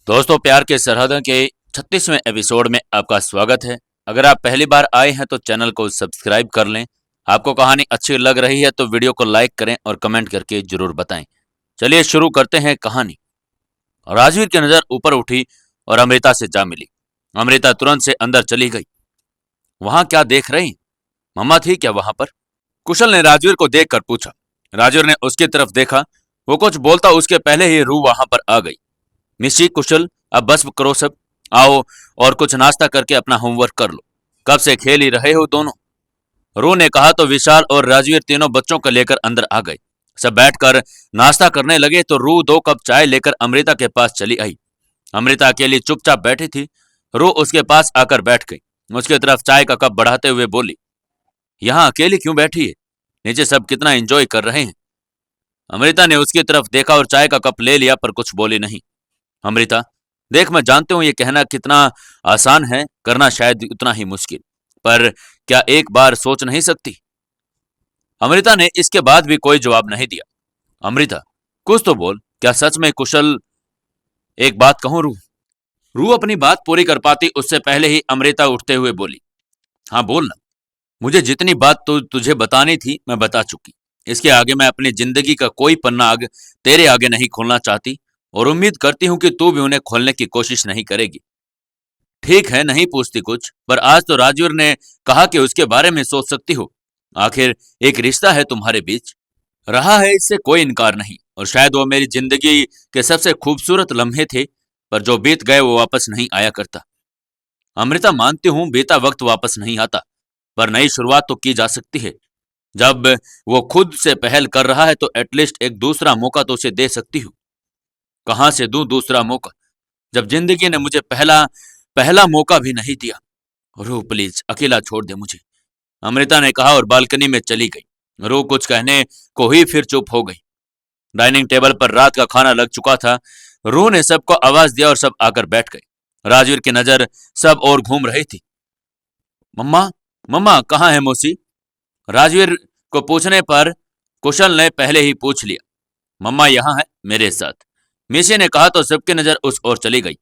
दोस्तों, प्यार के सरहदों के 36वें एपिसोड में आपका स्वागत है। अगर आप पहली बार आए हैं तो चैनल को सब्सक्राइब कर लें। आपको कहानी अच्छी लग रही है तो वीडियो को लाइक करें और कमेंट करके जरूर बताएं। चलिए शुरू करते हैं कहानी। राजवीर की नज़र ऊपर उठी और अमृता से जा मिली। अमृता तुरंत से अंदर चली गई। वहां क्या देख रही? मम्मा थी क्या वहां पर? कुशल ने राजवीर को देखकर पूछा। राजवीर ने उसकी तरफ देखा। वो कुछ बोलता उसके पहले ही रूह वहां पर आ गई। मिस्सी, कुशल, अब बस करो सब। आओ और कुछ नाश्ता करके अपना होमवर्क कर लो। कब से खेल ही रहे हो दोनों? रू ने कहा तो विशाल और राजवीर तीनों बच्चों को लेकर अंदर आ गए। सब बैठकर नाश्ता करने लगे तो रू 2 कप चाय लेकर अमृता के पास चली आई। अमृता अकेली चुपचाप बैठी थी। रू उसके पास आकर बैठ गई। उसकी तरफ चाय का कप बढ़ाते हुए बोली, यहाँ अकेली क्यों बैठी है? नीचे सब कितना एंजॉय कर रहे हैं। अमृता ने उसकी तरफ देखा और चाय का कप ले लिया पर कुछ बोली नहीं। अमृता, देख, मैं जानती हूं ये कहना कितना आसान है, करना शायद उतना ही मुश्किल, पर क्या एक बार सोच नहीं सकती? अमृता ने इसके बाद भी कोई जवाब नहीं दिया। अमृता, कुछ तो बोल, क्या सच में कुशल? एक बात कहूं रू? रू अपनी बात पूरी कर पाती उससे पहले ही अमृता उठते हुए बोली, हाँ बोल ना। मुझे जितनी बात तुझे बतानी थी मैं बता चुकी। इसके आगे मैं अपनी जिंदगी का कोई पन्ना आग तेरे आगे नहीं खोलना चाहती और उम्मीद करती हूं कि तू भी उन्हें खोलने की कोशिश नहीं करेगी। ठीक है, नहीं पूछती कुछ, पर आज तो राजवीर ने कहा कि उसके बारे में सोच सकती हो। आखिर एक रिश्ता है तुम्हारे बीच, रहा है, इससे कोई इनकार नहीं। और शायद वो मेरी जिंदगी के सबसे खूबसूरत लम्हे थे, पर जो बीत गए वो वापस नहीं आया करता। अमृता, मानती हूं बीता वक्त वापस नहीं आता, पर नई शुरुआत तो की जा सकती है। जब वो खुद से पहल कर रहा है तो एटलीस्ट एक दूसरा मौका तो उसे दे सकती हूँ। कहां से दूं दूसरा मौका, जब जिंदगी ने मुझे पहला पहला मौका भी नहीं दिया। रू प्लीज अकेला छोड़ दे मुझे, अमृता ने कहा और बालकनी में चली गई। रू कुछ कहने को ही फिर चुप हो गई। डाइनिंग टेबल पर रात का खाना लग चुका था। रू ने सबको आवाज दिया और सब आकर बैठ गए। राजवीर की नजर सब और घूम रही थी। मम्मा, मम्मा कहाँ है मौसी? राजवीर को पूछने पर कुशल ने पहले ही पूछ लिया। मम्मा यहाँ है मेरे साथ, मिशी ने कहा तो सबकी नजर उस ओर चली गई।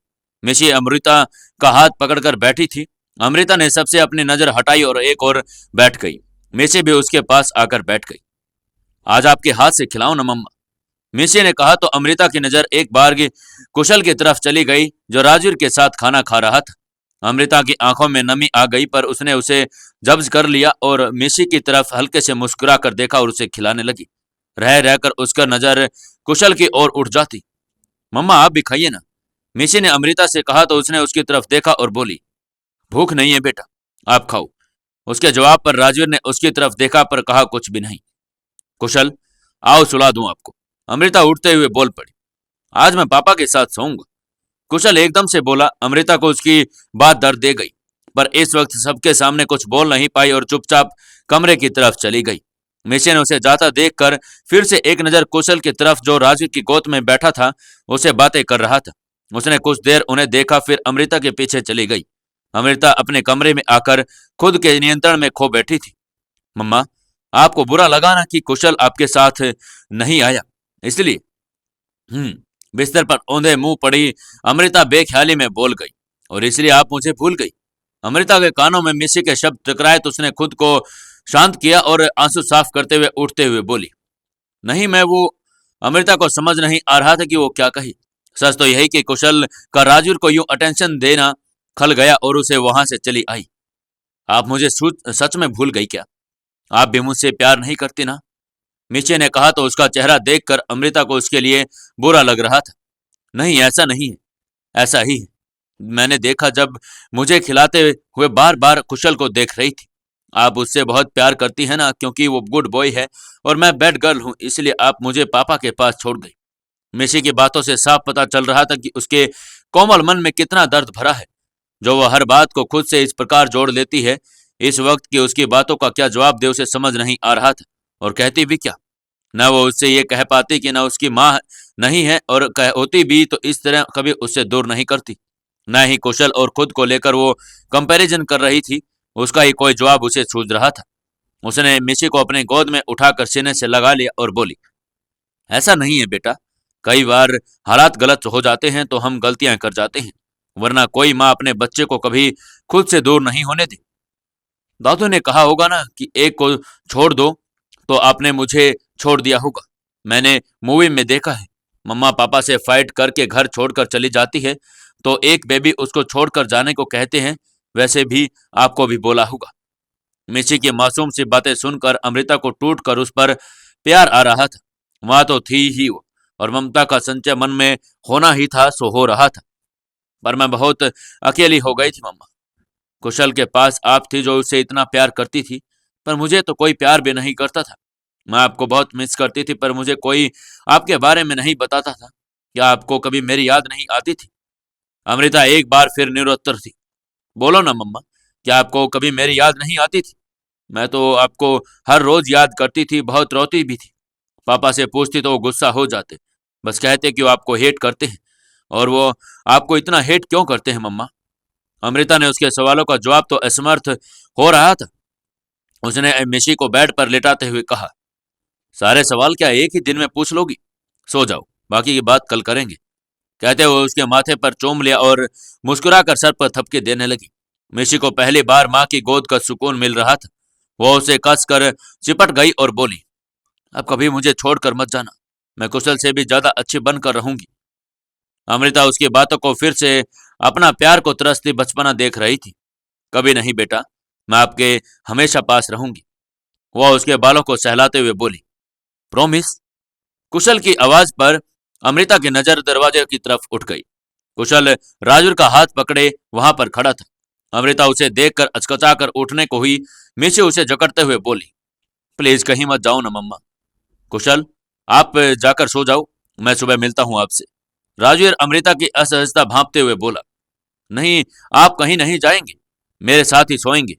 मिशी अमृता का हाथ पकड़कर बैठी थी। अमृता ने सबसे अपनी नजर हटाई और एक और बैठ गई। मिशी भी उसके पास आकर बैठ गई। आज आपके हाथ से खिलाओ ना मम्मा, मिशी ने कहा तो अमृता की नजर एक बार कुशल की तरफ चली गई जो राजवीर के साथ खाना खा रहा था। अमृता की आंखों में नमी आ गई पर उसने उसे जब्ज कर लिया और मिशी की तरफ हल्के से मुस्कुरा कर देखा और उसे खिलाने लगी। रह रहकर उसका नजर कुशल की ओर उठ जाती। मम्मा आप भी खाइए ना, मिशी ने अमृता से कहा तो उसने उसकी तरफ देखा और बोली, भूख नहीं है बेटा, आप खाओ। उसके जवाब पर राजवीर ने उसकी तरफ देखा पर कहा कुछ भी नहीं। कुशल, आओ सुला दूं आपको, अमृता उठते हुए बोल पड़ी। आज मैं पापा के साथ सोऊंगा, कुशल एकदम से बोला। अमृता को उसकी बात दर्द दे गई, पर इस वक्त सबके सामने कुछ बोल नहीं पाई और चुपचाप कमरे की तरफ चली गई। मिशी ने उसे जाता देखकर फिर से एक नजर कुशल की तरफ जो राजवीर की गोद में बैठा था उसे बातें कर रहा था। उसने कुछ देर उन्हें देखा फिर अमृता के पीछे चली गई। अमृता अपने कमरे में आकर खुद के नियंत्रण में खो बैठी थी। मम्मा, आपको बुरा लगा ना कि कुशल आपके साथ नहीं आया, इसलिए? बिस्तर पर औंधे मुंह पड़ी अमृता बेख्याली में बोल गई, और इसलिए आप मुझे भूल गई? अमृता के कानों में मिशी के शब्द टकराए तो उसने खुद को शांत किया और आंसू साफ करते हुए उठते हुए बोली, नहीं, मैं वो। अमृता को समझ नहीं आ रहा था कि वो क्या कही। सच तो यही कि कुशल का राजवीर को यूं अटेंशन देना खल गया और उसे वहां से चली आई। आप मुझे सच में भूल गई क्या? आप भी मुझसे प्यार नहीं करती ना? मिशी ने कहा तो उसका चेहरा देखकर अमृता को उसके लिए बुरा लग रहा था। नहीं, ऐसा नहीं है, ऐसा ही है। मैंने देखा जब मुझे खिलाते हुए बार बार कुशल को देख रही थी। आप उससे बहुत प्यार करती है ना, क्योंकि वो गुड बॉय है और मैं बैड गर्ल हूं, इसलिए आप मुझे पापा के पास छोड़ गई। मिशी की बातों से साफ पता चल रहा था कि उसके कोमल मन में कितना दर्द भरा है, जो वह हर बात को खुद से इस प्रकार जोड़ लेती है। इस वक्त की उसकी बातों का क्या जवाब दे उसे समझ नहीं आ रहा था, और कहती भी क्या। न वो उससे ये कह पाती कि न उसकी माँ नहीं है, और कह होती भी तो इस तरह कभी उससे दूर नहीं करती। न ही कुशल और खुद को लेकर वो कंपैरिजन कर रही थी। उसका ही कोई जवाब उसे सूझ रहा था। उसने मिशी को अपने गोद में उठाकर सीने से लगा लिया और बोली, ऐसा नहीं है बेटा, कई बार हालात गलत हो जाते हैं तो हम गलतियां कर जाते हैं, वरना कोई माँ अपने बच्चे को कभी खुद से दूर नहीं होने दी। दादू ने कहा होगा ना कि एक को छोड़ दो तो आपने मुझे छोड़ दिया होगा। मैंने मूवी में देखा है, मम्मा पापा से फाइट करके घर छोड़कर चली जाती है तो एक बेबी उसको छोड़कर जाने को कहते हैं। वैसे भी आपको भी बोला होगा। मिशी की मासूम सी बातें सुनकर अमृता को टूट कर उस पर प्यार आ रहा था। वहां तो थी ही वो, और ममता का संचय मन में होना ही था सो हो रहा था। पर मैं बहुत अकेली हो गई थी मम्मा। कुशल के पास आप थी जो उसे इतना प्यार करती थी, पर मुझे तो कोई प्यार भी नहीं करता था। मैं आपको बहुत मिस करती थी, पर मुझे कोई आपके बारे में नहीं बताता था। क्या आपको कभी मेरी याद नहीं आती थी? अमृता एक बार फिर निरुत्तर थी। बोलो ना मम्मा, क्या आपको कभी मेरी याद नहीं आती थी? मैं तो आपको हर रोज याद करती थी, बहुत रोती भी थी। पापा से पूछती तो वो गुस्सा हो जाते, बस कहते कि वो आपको हेट करते हैं। और वो आपको इतना हेट क्यों करते हैं मम्मा? अमृता ने उसके सवालों का जवाब तो असमर्थ हो रहा था। उसने मिशी को बेड पर लेटाते हुए कहा, सारे सवाल क्या एक ही दिन में पूछ लोगी? सो जाओ, बाकी की बात कल करेंगे। कहते हुए उसके माथे पर चूम लिया और मुस्कुराकर सर पर थपकी देने लगी। मिशी को पहली बार माँ की गोद का सुकून मिल रहा था। वो उसे कसकर चिपट गई और बोली, अब कभी मुझे छोड़कर मत जाना, मैं कुशल से भी ज्यादा अच्छी बनकर रहूंगी। अमृता उसकी बातों को फिर से अपना प्यार को तरसती बचपना देख रही थी। कभी नहीं बेटा, मैं आपके हमेशा पास रहूंगी। वह उसके बालों को सहलाते हुए बोली, प्रॉमिस? कुशल की आवाज पर अमृता की नजर दरवाजे की तरफ उठ गई। कुशल राजुर का हाथ पकड़े वहां पर खड़ा था। अमृता उसे देखकर अचकचाकर उठने को हुई। मिशी उसे जकड़ते हुए बोली, प्लीज कहीं मत जाओ ना मम्मा। कुशल, आप जाकर सो जाओ, मैं सुबह मिलता हूं आपसे। राजवीर अमृता की असहजता भांपते हुए बोला, नहीं, आप कहीं नहीं जाएंगे, मेरे साथ ही सोएंगे।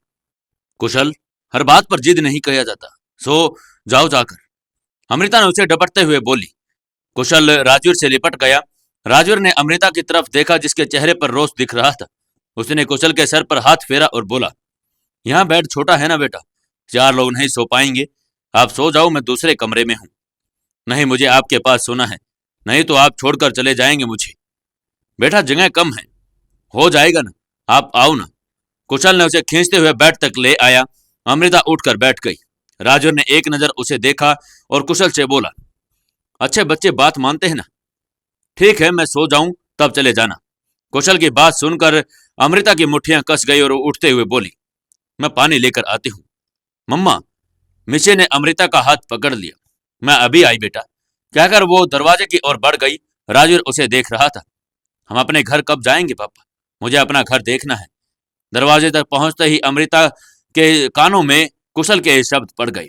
कुशल, हर बात पर जिद नहीं किया जाता, सो जाओ जाकर, अमृता ने उसे डपटते हुए बोली। कुशल राजवीर से लिपट गया। राजवीर ने अमृता की तरफ देखा जिसके चेहरे पर रोष दिख रहा था। उसने कुशल के सर पर हाथ फेरा और बोला, यहाँ बेड छोटा है ना बेटा, 4 लोग नहीं सो पाएंगे, आप सो जाओ, मैं दूसरे कमरे में हूं। नहीं, मुझे आपके पास सोना है, नहीं तो आप छोड़कर चले जाएंगे मुझे। बेटा जगह कम है, हो जाएगा ना, आप आओ ना। कुशल ने उसे खींचते हुए बेड तक ले आया। अमृता उठकर बैठ गई। राजवीर ने एक नजर उसे देखा और कुशल से बोला, अच्छे बच्चे बात मानते हैं ना, ठीक है मैं सो जाऊं तब चले जाना। कुशल की बात सुनकर अमृता की मुट्ठियां कस गई और उठते हुए बोली, मैं पानी लेकर आती हूं। मम्मा, मिशे ने अमृता का हाथ पकड़ लिया। मैं अभी आई बेटा, कहकर वो दरवाजे की ओर बढ़ गई। राजवीर उसे देख रहा था। हम अपने घर कब जाएंगे पापा, मुझे अपना घर देखना है। दरवाजे तक पहुंचते ही अमृता के कानों में कुशल के शब्द पड़ गए,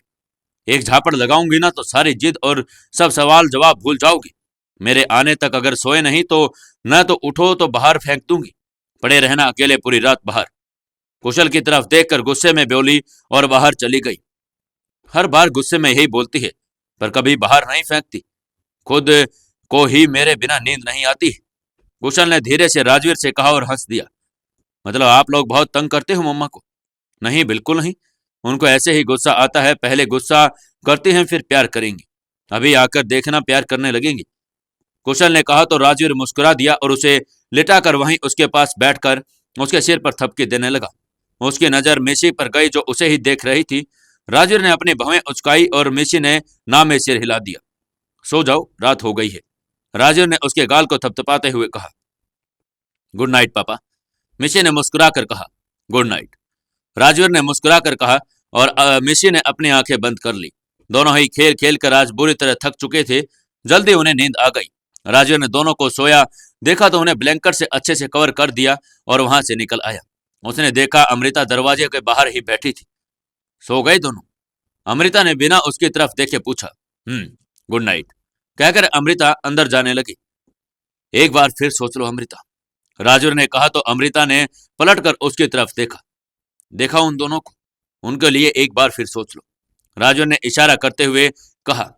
एक झापड़ लगाऊंगी ना तो सारी जिद और सब सवाल जवाब भूल जाओगी। मेरे आने तक अगर सोए नहीं तो न तो उठो तो बाहर फेंक दूंगी, पड़े रहना अकेले पूरी रात बाहर। कुशल की तरफ देखकर गुस्से में बोली और बाहर चली गई। हर बार गुस्से में यही बोलती है, पर कभी बाहर नहीं फेंकती। खुद को ही मेरे बिना नींद नहीं आती। कुशल ने धीरे से राजवीर से कहा और हंस दिया, मतलब आप लोग बहुत तंग करते हो मम्मा को? नहीं, बिल्कुल नहीं, उनको ऐसे ही गुस्सा आता है, पहले गुस्सा करती हैं फिर प्यार करेंगी, अभी आकर देखना प्यार करने लगेंगी। कुशल ने कहा तो राजवीर मुस्कुरा दिया और उसे लिटाकर वहीं उसके पास बैठकर उसके सिर पर थपकी देने लगा। उसकी नजर मिशी पर गई जो उसे ही देख रही थी। राजवीर ने अपनी भवें उचकाई और मिशी ने ना में सिर हिला दिया। सो जाओ, रात हो गई है। राजवीर ने उसके गाल को थपथपाते हुए कहा, गुड नाइट पापा। मिशी ने मुस्कुराकर कहा, गुड नाइट। राजवीर ने मुस्कुराकर कहा और मिशी ने अपनी आंखें बंद कर ली। दोनों ही खेल खेल कर आज बुरी तरह थक चुके थे। जल्दी उन्हें नींद आ गई। राजवीर ने दोनों को सोया देखा तो उन्हें ब्लैंकेट से अच्छे से कवर कर दिया और वहां से निकल आया। उसने देखा अमृता दरवाजे के बाहर ही बैठी थी। सो गए दोनों? अमृता ने बिना उसकी तरफ देखे पूछा। गुड नाइट, कहकर अमृता अंदर जाने लगी। एक बार फिर सोच लो अमृता, राजवीर ने कहा तो अमृता ने पलटकर उसकी तरफ देखा। देखा उन दोनों को, उनके लिए एक बार फिर सोच लो। राजवीर ने इशारा करते हुए कहा,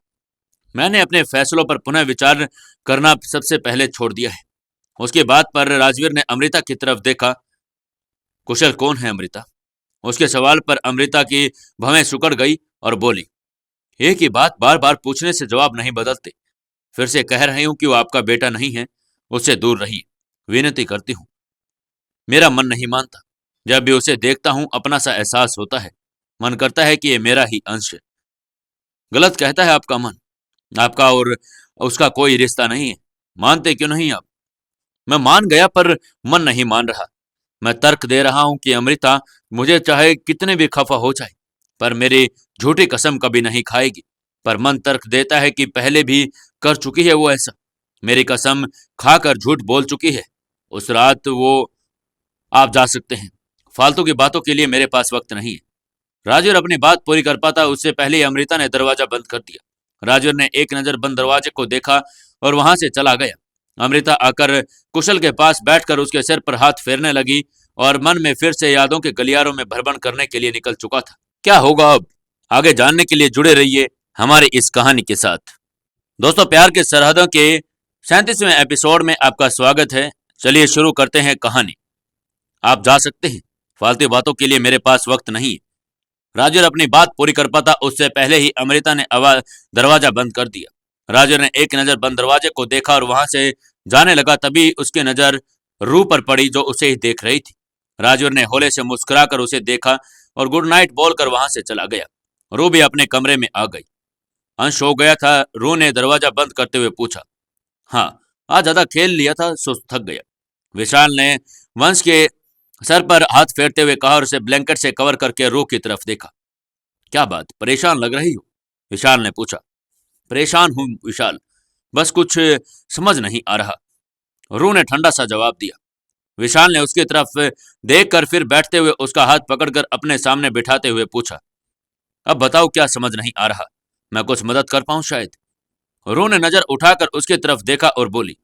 मैंने अपने फैसलों पर पुनः विचार करना सबसे पहले छोड़ दिया है। उसके बाद पर राजवीर ने अमृता की तरफ देखा। कुशल कौन है अमृता? उसके सवाल पर अमृता की भवें सुकड़ गई और बोली, एक ही बात बार बार पूछने से जवाब नहीं बदलते। फिर से कह रही हूं कि वो आपका बेटा नहीं है, उससे दूर रहिए। विनती करती हूँ। मेरा मन नहीं मानता। जब भी उसे देखता हूं अपना सा एहसास होता है। मन करता है कि ये मेरा ही अंश है। गलत कहता है आपका मन। आपका और उसका कोई रिश्ता नहीं है। मानते क्यों नहीं आप? मैं मान गया पर मन नहीं मान रहा। मैं तर्क दे रहा हूं कि अमृता मुझे चाहे कितने भी खफा हो जाए, पर मेरी झूठी कसम कभी नहीं खाएगी। पर मन तर्क देता है कि पहले भी कर चुकी है वो ऐसा। मेरी कसम खाकर झूठ बोल चुकी है। उस रात वो आप जा सकते हैं। फालतू की बातों के लिए मेरे पास वक्त नहीं है। राजवीर अपनी बात पूरी कर पाता उससे पहले ही अमृता ने दरवाजा बंद कर दिया। राजवीर ने एक नजर बंद दरवाजे को देखा और वहां से चला गया। अमृता आकर कुशल के पास बैठकर उसके सिर पर हाथ फेरने लगी और मन में फिर से यादों के गलियारों में भ्रमण करने के लिए निकल चुका था। क्या होगा अब? आगे जानने के लिए जुड़े रहिए हमारी इस कहानी के साथ। दोस्तों, प्यार के सरहदों के 37वें एपिसोड में आपका स्वागत है। चलिए शुरू करते हैं कहानी। आप जा सकते हैं। फालतू बातों के लिए मेरे पास वक्त नहीं है। राजवीर अपनी बात पूरी कर पाता उससे पहले ही अमृता ने आवाज दरवाजा बंद कर दिया। राजवीर ने एक नजर बंद दरवाजे को देखा और वहां से जाने लगा। तभी उसकी नजर रू पर पड़ी जो उसे ही देख रही थी। राजवीर ने होले से मुस्कुराकर उसे देखा और गुड नाइट बोलकर वहां से चला गया। रू भी अपने कमरे में आ गई। अंश सो गया था? रू ने दरवाजा बंद करते हुए पूछा। हाँ, आज ज्यादा खेल लिया था सो थक गया। विशाल ने वंश के सर पर हाथ फेरते हुए कहा और उसे ब्लैंकेट से कवर करके रू की तरफ देखा। क्या बात, परेशान लग रही हो? विशाल ने पूछा। परेशान हूं विशाल, बस कुछ समझ नहीं आ रहा। रू ने ठंडा सा जवाब दिया। विशाल ने उसकी तरफ देखकर फिर बैठते हुए उसका हाथ पकड़कर अपने सामने बिठाते हुए पूछा। अब बताओ क्या समझ नहीं आ रहा? मैं कुछ मदद कर पाऊं शायद। रू ने नजर उठाकर उसकी तरफ देखा और बोली।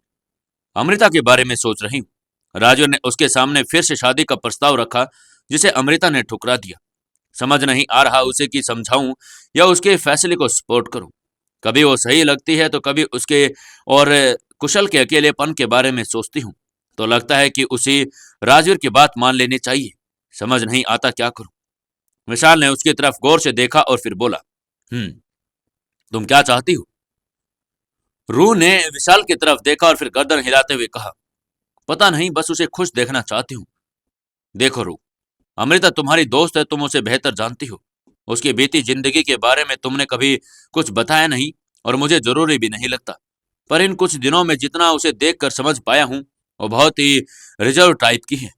अमृता के बारे में सोच रही हूँ। राजू ने उसके सामने फिर से शादी का प्रस्ताव रखा जिसे अमृता ने ठुकरा दिया। समझ नहीं आ रहा उसे कि समझाऊं या उसके फैसले को सपोर्ट करूं। कभी वो सही लगती है तो कभी उसके और कुशल के अकेलेपन के बारे में सोचती हूँ तो लगता है कि उसी राजवीर की बात मान लेनी चाहिए। समझ नहीं आता क्या करूं। विशाल ने उसकी तरफ गौर से देखा और फिर बोला। तुम क्या चाहती हो? रू ने विशाल की तरफ देखा और फिर गर्दन हिलाते हुए कहा। पता नहीं, बस उसे खुश देखना चाहती हूँ। देखो रू, अमृता तुम्हारी दोस्त है, तुम उसे बेहतर जानती हो। उसकी बीती जिंदगी के बारे में तुमने कभी कुछ बताया नहीं और मुझे जरूरी भी नहीं लगता। पर इन कुछ दिनों में जितना उसे देखकर समझ पाया हूं वो बहुत ही रिजर्व टाइप की है।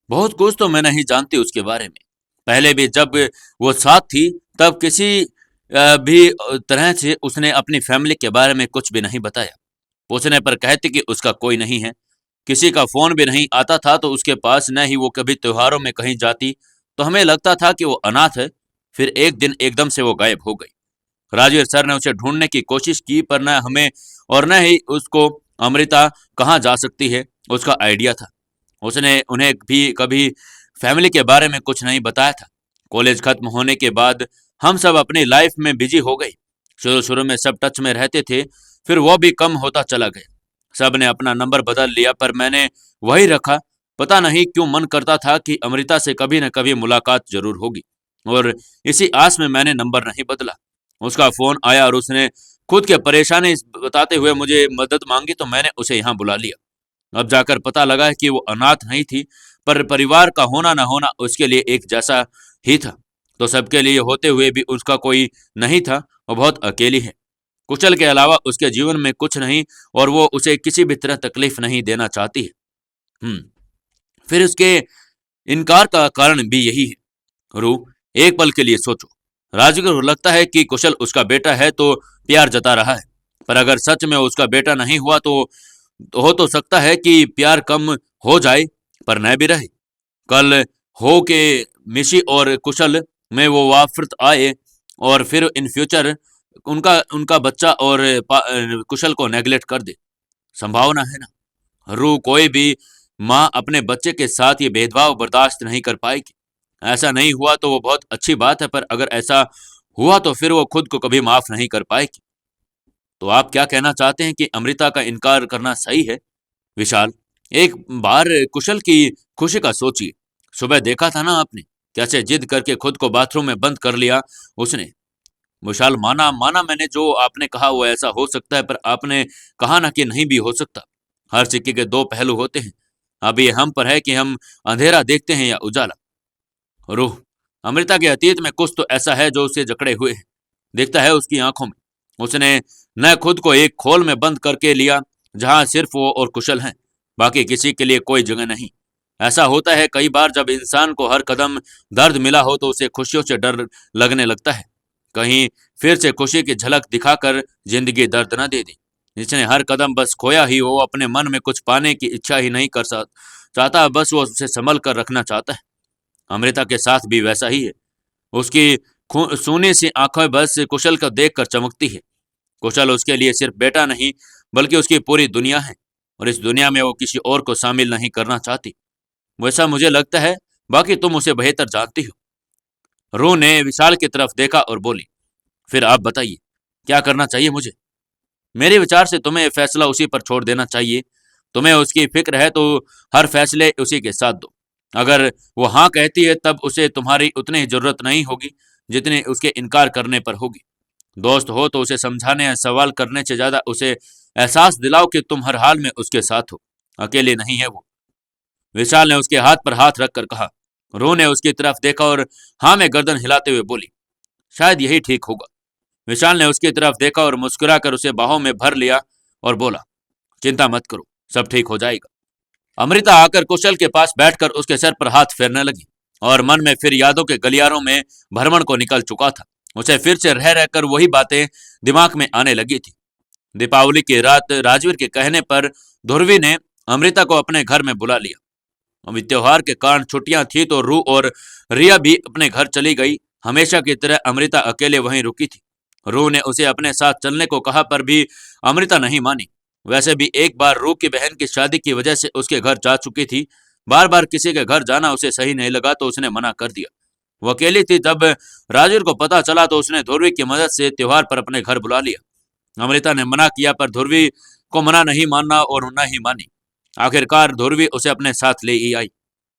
बहुत कुछ तो मैं नहीं जानती उसके बारे में। पहले भी जब वो साथ थी तब किसी भी तरह से उसने अपनी फैमिली के बारे में कुछ भी नहीं बताया। पूछने पर कहती कि उसका कोई नहीं है। किसी का फोन भी नहीं आता था तो उसके पास, न ही वो कभी त्योहारों में कहीं जाती तो हमें लगता था कि वो अनाथ है। फिर एक दिन एकदम से वो गायब हो गई। राजवीर सर ने उसे ढूंढने की कोशिश की पर न हमें और न ही उसको अमृता कहाँ जा सकती है उसका आइडिया था। उसने उन्हें भी कभी फैमिली के बारे में कुछ नहीं बताया था। कॉलेज खत्म होने के बाद हम सब अपनी लाइफ में बिजी हो गए। शुरू शुरू में सब टच में रहते थे, फिर वो भी कम होता चला गया। सब ने अपना नंबर बदल लिया पर मैंने वही रखा। पता नहीं क्यों मन करता था कि अमृता से कभी न कभी मुलाकात जरूर होगी और इसी आस में मैंने नंबर नहीं बदला। उसका फोन आया और उसने खुद के परेशानी बताते हुए मुझे मदद मांगी तो मैंने उसे यहाँ बुला लिया। अब जाकर पता लगा कि वो अनाथ नहीं थी पर परिवार का होना न होना उसके लिए एक जैसा ही था। तो सबके लिए होते हुए भी उसका कोई नहीं था। वो बहुत अकेली है। कुशल के अलावा उसके जीवन में कुछ नहीं और वो उसे किसी भी तरह तकलीफ नहीं देना चाहती है। हम्म फिर उसके इनकार का कारण भी यही है। रू, एक पल के लिए सोचो। राजू को लगता है कि कुशल उसका बेटा है तो प्यार जता रहा है। पर अगर सच में उसका बेटा नहीं हुआ तो हो तो सकता है कि प्यार कम हो जाए पर न भी रहे। कल हो के मिशी और कुशल में वो वाफरत आए और फिर इन फ्यूचर उनका उनका बच्चा और कुशल को नेगलेक्ट कर दे। संभावना है ना। रू, कोई भी माँ अपने बच्चे के साथ ये भेदभाव बर्दाश्त नहीं कर पाएगी। ऐसा नहीं हुआ तो वो बहुत अच्छी बात है पर अगर ऐसा हुआ तो फिर वो खुद को कभी माफ नहीं कर पाएगी। तो आप क्या कहना चाहते हैं कि अमृता का इनकार करना सही है? विशाल, एक बार कुशल की खुशी का सोचिए। सुबह देखा था ना आपने कैसे जिद करके खुद को बाथरूम में बंद कर लिया उसने। विशाल, माना माना मैंने जो आपने कहा वो ऐसा हो सकता है, पर आपने कहा ना कि नहीं भी हो सकता। हर सिक्के के दो पहलू होते हैं। अब ये हम पर है कि हम अंधेरा देखते हैं या उजाला। रूह, अमृता के अतीत में कुछ तो ऐसा है जो उसे जकड़े हुए है। दिखता है उसकी आंखों में। उसने न खुद को एक खोल में बंद करके लिया जहां सिर्फ वो और कुशल हैं, बाकी किसी के लिए कोई जगह नहीं। ऐसा होता है कई बार, जब इंसान को हर कदम दर्द मिला हो तो उसे खुशियों से डर लगने लगता है, कहीं फिर से खुशी की झलक दिखाकर जिंदगी दर्द न दे दी। जिसने हर कदम बस खोया ही, वो अपने मन में कुछ पाने की इच्छा ही नहीं कर चाहता, बस वो उसे संभल कर रखना चाहता है। अमृता के साथ भी वैसा ही है। उसकी सूनी सी आंखें बस कुशल को देखकर चमकती है। कुशल उसके लिए सिर्फ बेटा नहीं, बल्कि उसकी पूरी दुनिया है, और इस दुनिया में वो किसी और को शामिल नहीं करना चाहती। वैसा मुझे लगता है, बाकी तुम उसे बेहतर जानती हो। रू ने विशाल की तरफ देखा और बोली, फिर आप बताइए, क्या करना चाहिए मुझे? मेरे विचार से तुम्हें फैसला उसी पर छोड़ देना चाहिए। तुम्हें उसकी फिक्र है तो हर फैसले उसी के साथ दो। अगर वो हाँ कहती है तब उसे तुम्हारी उतनी ही जरूरत नहीं होगी जितनी उसके इनकार करने पर होगी। दोस्त हो तो उसे समझाने या सवाल करने से ज्यादा उसे एहसास दिलाओ कि तुम हर हाल में उसके साथ हो, अकेले नहीं है वो। विशाल ने उसके हाथ पर हाथ रखकर कहा। रू ने उसकी तरफ देखा और हाँ में गर्दन हिलाते हुए बोली, शायद यही ठीक होगा। विशाल ने उसकी तरफ देखा और मुस्कुराकर उसे बाहों में भर लिया और बोला, चिंता मत करो, सब ठीक हो जाएगा। अमृता आकर कुशल के पास बैठकर उसके सर पर हाथ फेरने लगी, और मन में फिर यादों के गलियारों में भ्रमण को निकल चुका था। उसे फिर से रह रहकर वही बातें दिमाग में आने लगी थी। दीपावली की रात राजवीर के कहने पर ध्रुवी ने अमृता को अपने घर में बुला लिया। अभी त्योहार के कारण छुट्टियां थी तो रू और रिया भी अपने घर चली गई। हमेशा की तरह अमृता अकेले वहीं रुकी थी। रू ने उसे अपने साथ चलने को कहा, पर भी अमृता नहीं मानी। वैसे भी एक बार रू की बहन की शादी की वजह से उसके घर जा चुकी थी। बार बार किसी के घर जाना उसे सही नहीं लगा तो उसने मना कर दिया। वो अकेली थी। जब राजवीर को पता चला तो उसने ध्रुवी की मदद से त्योहार पर अपने घर बुला लिया। अमृता ने मना किया, पर ध्रुवी को मना नहीं मानना और न ही मानी। आखिरकार ध्रुवी उसे अपने साथ ले ही आई।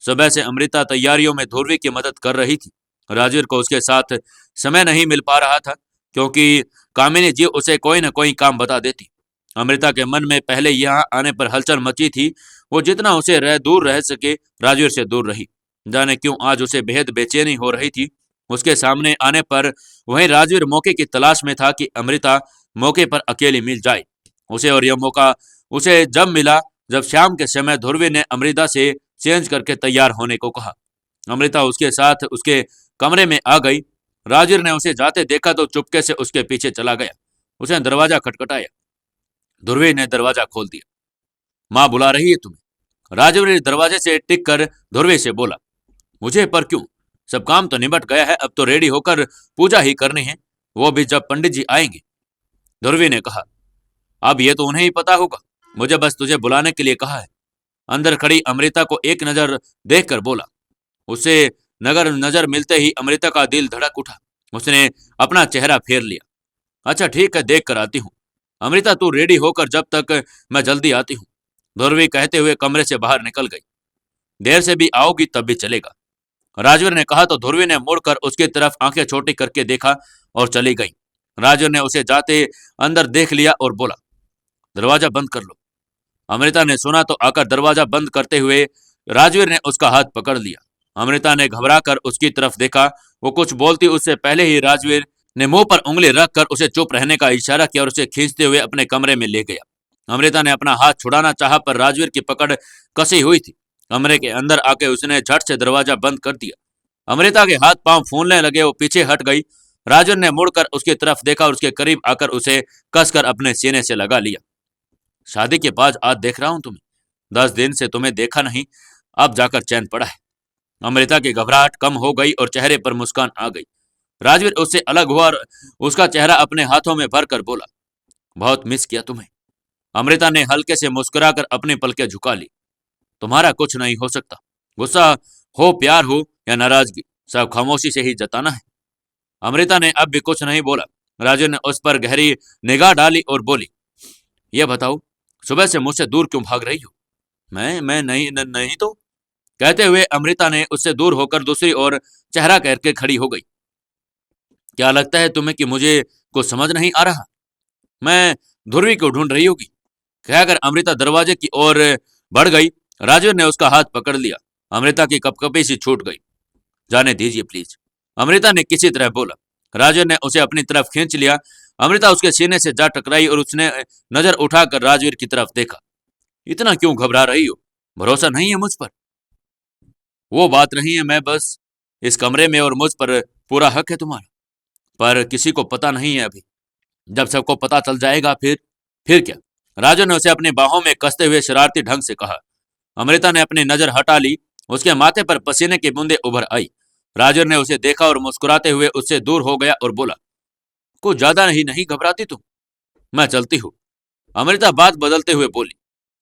सुबह से अमृता तैयारियों में ध्रुवी की मदद कर रही थी। राजवीर को उसके साथ समय नहीं मिल पा रहा था, क्योंकि कामिनी जी उसे कोई न कोई काम बता देती। अमृता के मन में पहले यहाँ आने पर हलचल मची थी। वो जितना उसे दूर रह सके राजवीर से दूर रही। जाने क्यों आज उसे बेहद बेचैनी हो रही थी। उसके सामने आने पर वहीं राजवीर मौके की तलाश में था कि अमृता मौके पर अकेली मिल जाए उसे। और यह मौका उसे जब मिला जब शाम के समय ध्रुवी ने अमृता से चेंज करके तैयार होने को कहा। अमृता उसके साथ उसके कमरे में आ गई। राजवीर ने उसे जाते देखा तो चुपके से उसके पीछे चला गया। उसने दरवाजा खटखटाया। ध्रुवी ने दरवाजा खोल दिया। माँ बुला रही है तुम्हें। राजवीर ने दरवाजे से टिक कर ध्रुवी से बोला, मुझे पर क्यों? सब काम तो निबट गया है, अब तो रेडी होकर पूजा ही करनी है, वो भी जब पंडित जी आएंगे। ध्रुवी ने कहा, अब ये तो उन्हें ही पता होगा, मुझे बस तुझे बुलाने के लिए कहा है। अंदर खड़ी अमृता को एक नजर देखकर बोला। उसे नगर नजर मिलते ही अमृता का दिल धड़क उठा। उसने अपना चेहरा फेर लिया। अच्छा ठीक है, देख कर आती हूँ। अमृता तू रेडी होकर, जब तक मैं जल्दी आती हूँ। ध्रुवी कहते हुए कमरे से बाहर निकल गई। देर से भी आओगी तब भी चलेगा, राजवीर ने कहा तो ध्रुवी ने मुड़कर उसकी तरफ आंखें छोटी करके देखा और चली गई। राजवीर ने उसे जाते अंदर देख लिया और बोला, दरवाजा बंद कर लो। अमृता ने सुना तो आकर दरवाजा बंद करते हुए राजवीर ने उसका हाथ पकड़ लिया। अमृता ने घबराकर उसकी तरफ देखा। वो कुछ बोलती उससे पहले ही राजवीर ने मुंह पर उंगली रखकर उसे चुप रहने का इशारा किया और उसे खींचते हुए अपने कमरे में ले गया। अमृता ने अपना हाथ छुड़ाना चाहा, पर राजवीर की पकड़ कसी हुई थी। कमरे के अंदर आके उसने झट से दरवाजा बंद कर दिया। अमृता के हाथ पांव फूलने लगे। वो पीछे हट गई। राजवीर ने मुड़कर उसकी तरफ देखा और उसके करीब आकर उसे कसकर अपने सीने से लगा लिया। शादी के बाद आज देख रहा हूं तुम्हें, 10 दिन से तुम्हें देखा नहीं, अब जाकर चैन पड़ा है। अमृता की घबराहट कम हो गई और चेहरे पर मुस्कान आ गई। राजवीर उससे अलग हुआ और उसका चेहरा अपने हाथों में भरकर बोला, बहुत मिस किया तुम्हें। अमृता ने हल्के से मुस्कुराकर अपनी पलकें झुका ली। तुम्हारा कुछ नहीं हो सकता। गुस्सा हो, प्यार हो या नाराजगी, सब खामोशी से ही जताना है। अमृता ने अब भी कुछ नहीं बोला। राजवीर ने उस पर गहरी निगाह डाली और बोली, यह बताओ, सुबह से मुझसे दूर क्यों भाग रही हो? मैं नहीं तो, कहते हुए अमृता ने उससे दूर होकर दूसरी ओर चेहरा करके खड़ी हो गई। क्या लगता है तुम्हें कि मुझे कुछ समझ नहीं आ रहा? मैं ध्रुवी को ढूंढ रही होगी। कहकर अमृता दरवाजे की ओर बढ़ गई। राजवीर ने उसका हाथ पकड़ लिया। अमृता की कपकपी सी छूट गई। जाने दीजिए प्लीज, अमृता ने किसी तरह बोला। राजवीर ने उसे अपनी तरफ खींच लिया। अमृता उसके सीने से जा टकराई और उसने नजर उठाकर राजवीर की तरफ देखा। इतना क्यों घबरा रही हो? भरोसा नहीं है मुझ पर? वो बात नहीं है, मैं बस इस कमरे में और मुझ पर पूरा हक है तुम्हारा, पर किसी को पता नहीं है अभी। जब सबको पता चल जाएगा फिर क्या? राजू ने उसे अपनी बाहों में कसते हुए शरारती ढंग से कहा। अमृता ने अपनी नजर हटा ली। उसके माथे पर पसीने की बूंदें उभर आई। राजू ने उसे देखा और मुस्कुराते हुए उससे दूर हो गया और बोला, कुछ ज्यादा नहीं घबराती तुम? मैं चलती हूँ। अमृता बात बदलते हुए बोली।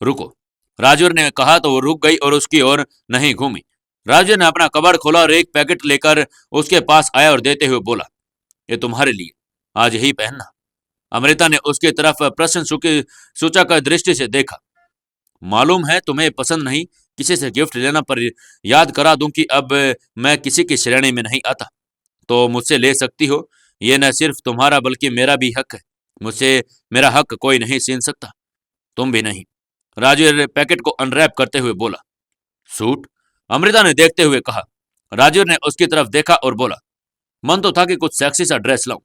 रुको। राजवीर ने कहा तो वो रुक गई और उसकी ओर नहीं घूमी। राजवीर ने अपना कबाड़ खोला और एक पैकेट लेकर उसके पास आया और देते हुए बोला, ये तुम्हारे लिए, आज यही पहनना। अमृता ने उसकी तरफ प्रश्न सूचक दृष्टि से देखा। मालूम है तुम्हें पसंद नहीं किसी से गिफ्ट लेना, पर याद करा दूं कि अब मैं किसी की श्रेणी में नहीं आता, तो मुझसे ले सकती हो। ये न सिर्फ तुम्हारा बल्कि मेरा भी हक है। मुझसे मेरा हक कोई नहीं छीन सकता, तुम भी नहीं। राजू ने पैकेट को अनरैप करते हुए बोला। सूट? अमृता ने देखते हुए कहा। राजू ने उसकी तरफ देखा और बोला, मन तो था कि कुछ सेक्सी सा ड्रेस लाऊं